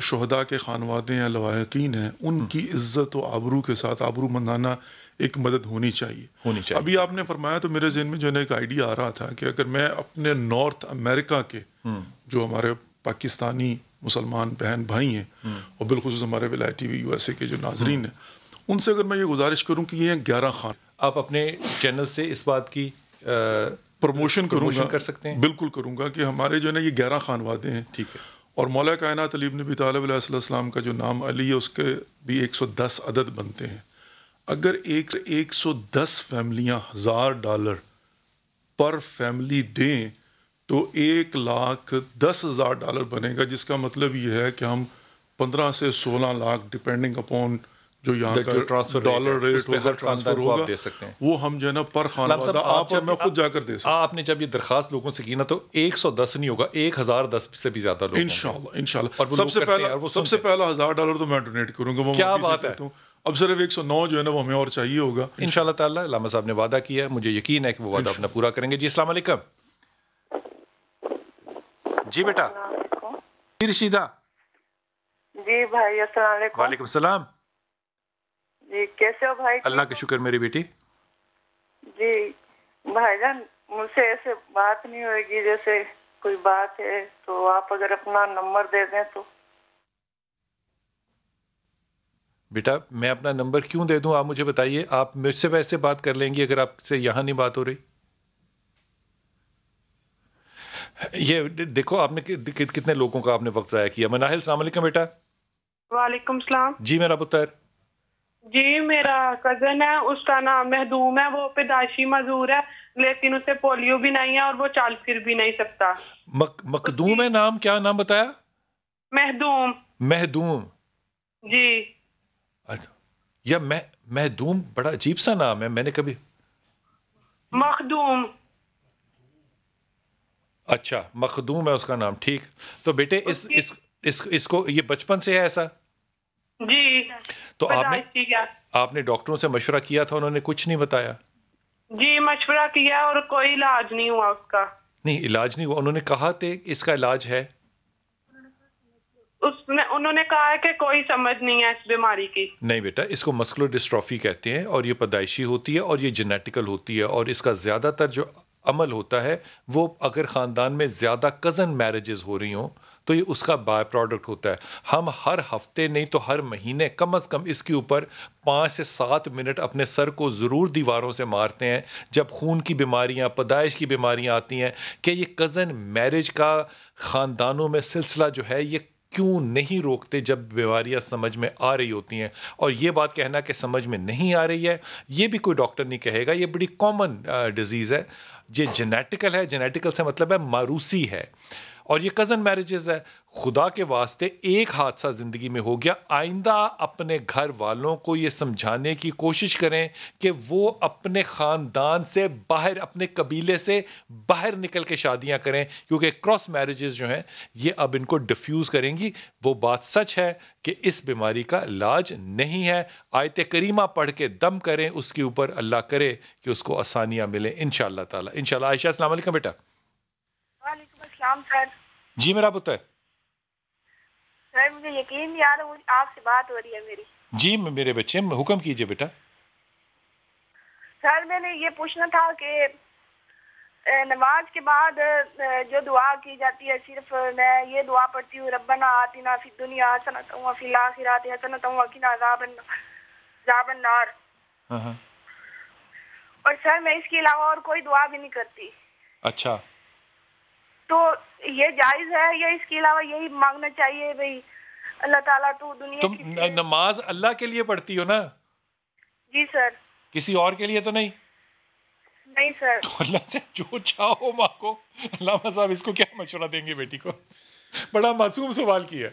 شہداء کے خانوادے ہیں، لواحقین ہیں، ان کی عزت و آبرو کے ساتھ آبرو مندانہ ایک مدد ہونی چاہیے۔ ابھی آپ نے فرمایا تو میرے ذہن میں جو ہے نا ایک آئیڈیا آ رہا تھا کہ اگر میں اپنے نارتھ امریکہ کے جو ہمارے پاکستانی مسلمان بہن بھائی ہیں، اور بالخصوص ہمارے ولایتی USA کے جو ناظرین ہیں، ان سے اگر میں یہ گزارش کروں کہ یہ 11 خان، آپ اپنے چینل سے اس بات کی پروموشن کر سکتے ہیں۔ بالکل کروں گا کہ ہمارے جو ہے نا یہ 11 خانوادے ہیں، ٹھیک ہے، اور مولا کائنات علی بن ابی طالب علیہ السلام کا جو نام علی ہے اس کے بھی 110 عدد بنتے ہیں۔ اگر 110 فیملیاں $1000 پر فیملی دیں تو $1,10,000 بنے گا، جس کا مطلب یہ ہے کہ ہم 15 سے 16 لاکھ ڈیپینڈنگ اپون جو یہاں کا ڈالر ریٹ ہوگا، ٹرانسفر ہوگا، وہ ہم جو ہے نا پر خانوادہ آپ اور میں خود جا کر دے سکتے ہیں۔ آپ نے جب یہ درخواست لوگوں سے کی نا تو 110 نہیں ہوگا، 1010 سے بھی زیادہ لوگ انشاءاللہ۔ سب سے پہلا $1000 تو میں ڈونیٹ کروں گا۔ کیا بات ہے! اب صرف 109 جو ہے نا وہ ہمیں اور چاہیے ہوگا انشاءاللہ تعالیٰ۔ علامہ صاحب نے وعدہ کیا ہے، مجھے یقین ہے کہ وہ وعدہ اپنا پورا کریں گے۔ جی السلام علیکم۔ جی بیٹا، رشیدہ جی بھائی السلام علیکم. وعلیکم السلام. جی کیسے ہو بھائی؟ اللہ کا شکر میری بیٹی. جی بھائی جان مجھ سے ایسے بات نہیں ہوئے گی، جیسے کوئی بات ہے تو آپ اگر اپنا نمبر دے دیں تو. بیٹا میں اپنا نمبر کیوں دے دوں؟ آپ مجھے بتائیے. آپ مجھ سے ویسے بات کر لیں گی اگر آپ سے یہاں نہیں بات ہو رہی. یہ دیکھو آپ نے کتنے لوگوں کا آپ نے وقت ضائع کیا. مناہل السلام علیکم بیٹا. وعلیکم السلام. جی میرا پتر. جی میرا کزن ہے، اس کا نام مہدوم ہے، وہ پیدائشی معذور ہے لیکن اسے پولیو بھی نہیں ہے اور وہ چال پھر بھی نہیں سکتا. مقدوم ہے نام؟ کیا نام بتایا؟ مہدوم. مہدوم. جی. یا مہدوم بڑا عجیب سا نام ہے، میں نے کبھی. مخدوم. اچھا مخدوم ہے اس کا نام. ٹھیک. تو بیٹے اس کو یہ بچپن سے ہے ایسا؟ جی. تو آپ نے ڈاکٹروں سے مشورہ کیا تھا، انہوں نے کچھ نہیں بتایا؟ جی مشورہ کیا اور کوئی علاج نہیں ہوا اس کا. نہیں علاج نہیں ہوا. انہوں نے کہا تھے اس کا علاج ہے؟ انہوں نے کہا ہے کہ کوئی سمجھ نہیں ہے اس بیماری کی. نہیں بیٹا، اس کو مسکولر ڈسٹرافی کہتے ہیں اور یہ پیدائشی ہوتی ہے اور یہ جینیٹیکل ہوتی ہے، اور اس کا زیادہ تر جو عمل ہوتا ہے وہ اگر خاندان میں زیادہ کزن میرجز ہو رہی ہوں تو یہ اس کا بائی پروڈکٹ ہوتا ہے. ہم ہر ہفتے نہیں تو ہر مہینے کم از کم اس کے اوپر 5 سے 7 منٹ اپنے سر کو ضرور دیواروں سے مارتے ہیں جب خون کی بیماریاں، پیدائش کی بیماریاں آتی ہیں کہ یہ کزن میرج کا خاندانوں میں سلسلہ جو ہے یہ کیوں نہیں روکتے جب بیماریاں سمجھ میں آ رہی ہوتی ہیں. اور یہ بات کہنا کہ سمجھ میں نہیں آ رہی ہے یہ بھی کوئی ڈاکٹر نہیں کہے گا. یہ بڑی کامن ڈیزیز ہے، یہ جینیٹیکل ہے. جینیٹیکل سے مطلب ہے موروثی ہے، اور یہ کزن میرجز ہے. خدا کے واسطے ایک حادثہ زندگی میں ہو گیا، آئندہ اپنے گھر والوں کو یہ سمجھانے کی کوشش کریں کہ وہ اپنے خاندان سے باہر، اپنے قبیلے سے باہر نکل کے شادیاں کریں، کیونکہ کراس میرجز جو ہیں یہ اب ان کو ڈیفیوز کریں گی. وہ بات سچ ہے کہ اس بیماری کا علاج نہیں ہے. آیت کریمہ پڑھ کے دم کریں اس کے اوپر، اللہ کرے کہ اس کو آسانیاں ملیں انشاءاللہ تعالی. انشاءاللہ. عائشہ السلام علیکم بیٹا. وعلیکم السلام سر. جی میرا پتر. سر مجھے یقین نہیں آ رہا آپ سے بات ہو رہی ہے میری. جی میرے بچے حکم کیجئے بیٹا. سر میں نے یہ پوچھنا تھا کہ نماز کے بعد جو دعا کی جاتی ہے، صرف میں یہ دعا پڑھتی ہوں ربنا آتنا فی الدنیا حسنۃ وفی الاخرۃ حسنۃ وقنا عذاب النار. اور سر میں اس کے علاوہ اور کوئی دعا بھی نہیں کرتی. اچھا تو یہ جائز ہے یا اس کے علاوہ یہی مانگنا چاہیے بھئی اللہ تعالیٰ تو دنیا تم نماز اللہ کے لیے پڑھتی ہو نا؟ جی سر. کسی اور کے لیے تو نہیں؟ نہیں سر. تو اللہ سے جو چاہو مانگو. علامہ صاحب اس کو کیا مشورہ دیں گے بیٹی کو؟ بڑا معصوم سوال کیا.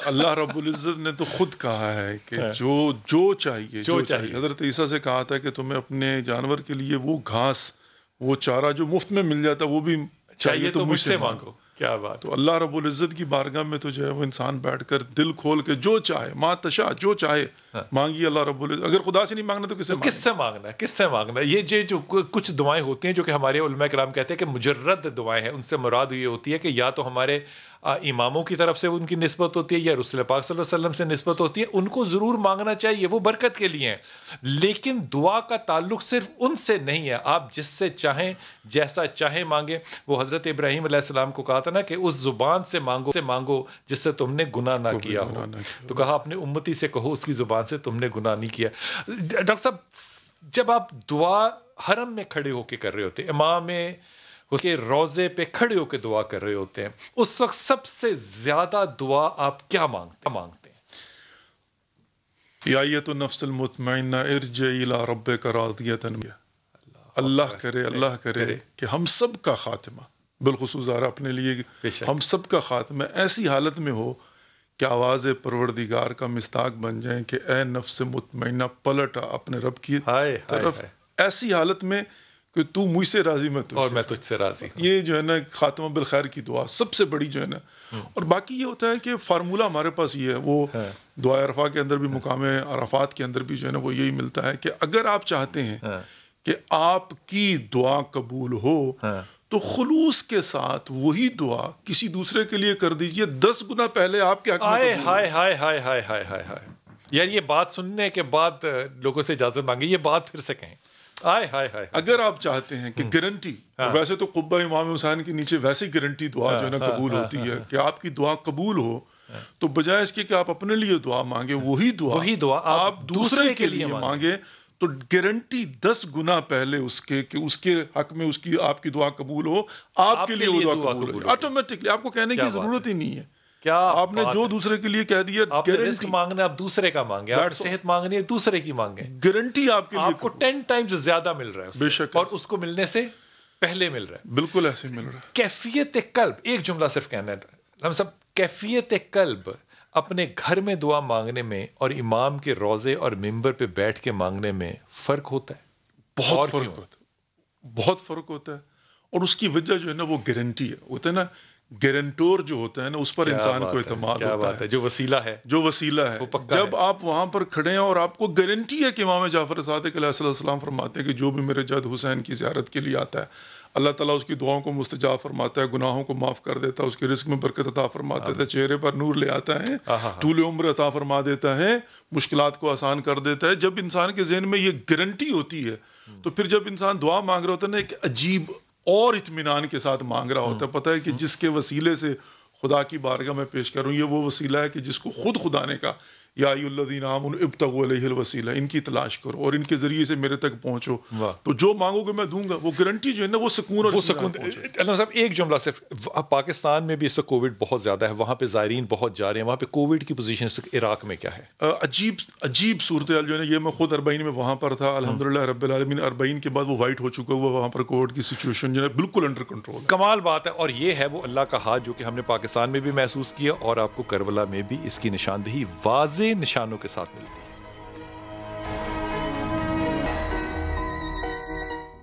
اللہ رب العزت نے تو خود کہا ہے کہ جو چاہیے. حضرت عیسیٰ سے کہا تھا کہ تمہیں اپنے جانور کے لیے وہ گھاس، وہ چارہ جو مفت میں مل جاتا وہ بھی چاہیے تو مجھ سے مانگو. کیا بات. تو اللہ رب العزت کی بارگاہ میں تو جو ہے وہ انسان بیٹھ کر دل کھول کے جو چاہے، ما تشاء، جو چاہے مانگی اللہ رب العزت. اگر خدا سے نہیں مانگنا تو کس سے مانگنا ہے؟ یہ جو کچھ دعائیں ہوتی ہیں جو کہ ہمارے علماء کرام کہتے ہیں کہ مجرد دعائیں ہیں، ان سے مراد یہ ہوتی ہے کہ یا تو ہمارے اماموں کی طرف سے ان کی نسبت ہوتی ہے یا رسول پاک صلی اللہ علیہ وسلم سے نسبت ہوتی ہے. ان کو ضرور مانگنا چاہیے، وہ برکت کے لیے ہیں. لیکن دعا کا تعلق صرف ان سے نہیں ہے. آپ جس سے چاہیں، جیسا چاہیں مانگیں. وہ حضرت ابراہیم علیہ السلام کو کہا تھا نا کہ اس زبان سے مانگو جس سے تم نے گناہ نہ کیا ہو. تو کہا اپنے امتی سے کہو اس کی زبان سے تم نے گناہ نہیں کیا. ڈاکٹر صاحب جب آپ دعا حرم میں کھڑے ہو کے کر رہے ہوتے، امام اس کے روضے پہ کھڑے ہو کے دعا کر رہے ہوتے ہیں، اس وقت سب سے زیادہ دعا آپ کیا مانگتے ہیں؟ یا ایتھا النفس المطمئنہ ارجعی الی ربک راضیۃ. اللہ کرے کہ ہم سب کا خاتمہ، بالخصوص ذرا اپنے لیے ہم سب کا خاتمہ ایسی حالت میں ہو کہ آواز پروردگار کا مصداق بن جائیں کہ اے نفس مطمئنہ پلٹ اپنے رب کی طرف، ایسی حالت میں کہ تو مجھ سے راضی میں تجھ سے راضی. یہ جو ہے نا خاتمہ بالخیر کی دعا سب سے بڑی جو ہے نا. اور باقی یہ ہوتا ہے کہ فارمولہ ہمارے پاس یہ ہے، وہ دعا عرفہ کے اندر بھی، مقام عرفات کے اندر بھی جو ہے نا وہ یہی ملتا ہے کہ اگر آپ چاہتے ہیں کہ آپ کی دعا قبول ہو تو خلوص کے ساتھ وہی دعا کسی دوسرے کے لیے کر دیجئے 10 گنا پہلے آپ کے حق میں. ہائے ہائے ہائے ہائے ہائے ہائے ہائے یار یہ بات سننے کے بعد لوگوں سے اجازت مانگی, یہ بات پھر سے کہیں. ہائے ہائے ہائے. اگر آپ چاہتے ہیں کہ گارنٹی, ویسے تو قبہ امام حسین کے نیچے ویسے ہی گارنٹی دعا جو ہے نا قبول ہوتی ہے کہ آپ کی دعا قبول ہو, تو بجائے اس کے کہ آپ اپنے لیے دعا مانگے, وہی دعا آپ دوسرے کے لیے مانگے, تو گارنٹی 10 گنا پہلے اس کے کہ اس کے حق میں اس کی آپ کی دعا قبول ہو, آپ کے لیے وہ دعا قبول ہو آٹومیٹکلی. آپ کو کہنے کی ضرورت ہی نہیں ہے. کیا آپ نے جو دوسرے کے لیے کہہ دیا, رزق مانگنا آپ دوسرے کا مانگے, آپ صحت مانگنی ہے دوسرے کی مانگے, گارنٹی آپ کے لیے آپ کو 10 ٹائمز زیادہ مل رہا ہے بے شک, اور اس کو ملنے سے پہلے مل رہا ہے. بالکل ایسے مل رہا ہے. کیفیت قلب, ایک جملہ صرف کہنا ہے ہم سب, کیفیت قلب اپنے گھر میں دعا مانگنے میں اور امام کے روضے اور ممبر پہ بیٹھ کے مانگنے میں فرق ہوتا ہے. بہت فرق ہوتا ہے, بہت فرق ہوتا ہے. اور اس کی وجہ جو ہے نا وہ گارنٹی ہے. ہوتا ہے نا گارنٹور جو ہوتا ہے نا, اس پر انسان کو اعتماد ہوتا ہے, جو وسیلہ ہے. جب آپ وہاں پر کھڑے ہیں اور آپ کو گارنٹی ہے کہ امام جعفر صادق علیہ السلام فرماتے ہیں کہ جو بھی میرے جد حسین کی زیارت کے لیے آتا ہے اللہ تعالیٰ اس کی دعاؤں کو مستجاب فرماتا ہے, گناہوں کو معاف کر دیتا ہے, اس کے رزق میں برکت عطا فرما دیتا ہے, چہرے پر نور لے آتا ہے, طول عمر عطا فرما دیتا ہے, مشکلات کو آسان کر دیتا ہے. جب انسان کے ذہن میں یہ گارنٹی ہوتی ہے تو پھر جب انسان دعا مانگ رہا ہوتا ہے نا, ایک عجیب اور اطمینان کے ساتھ مانگ رہا ہوتا ہے. پتہ ہے کہ جس کے وسیلے سے خدا کی بارگاہ میں پیش کروں, یہ وہ وسیلہ ہے کہ جس کو خود خدا نے کہا یا ایھا الذین آمنوا ابتغوا الیہ الوسیلہ, ان کی تلاش کرو اور ان کے ذریعے سے میرے تک پہنچو, تو جو مانگو گے میں دوں گا. وہ گارنٹی جو ہے نا وہ سکون اور اللہ صاحب ایک جملہ صرف, پاکستان میں بھی اس وقت کووڈ بہت زیادہ ہے, وہاں پہ زائرین بہت جا رہے ہیں, وہاں پہ کووڈ کی پوزیشن عراق میں کیا ہے؟ عجیب صورتحال جو ہے نا, یہ میں خود 40 میں وہاں پر تھا, الحمدللہ رب العالمین 40 کے بعد وہ وائٹ ہو چکا ہوا, وہاں پر کووڈ کی سچویشن جو ہے بالکل انڈر کنٹرول. کمال بات ہے. اور یہ ہے وہ اللہ کا ہاتھ جو کہ ہم نے پاکستان میں بھی محسوس کیا, اور آپ کو کربلا میں بھی اس کی نشاندہی واضح نشانوں کے ساتھ ملتی ہے.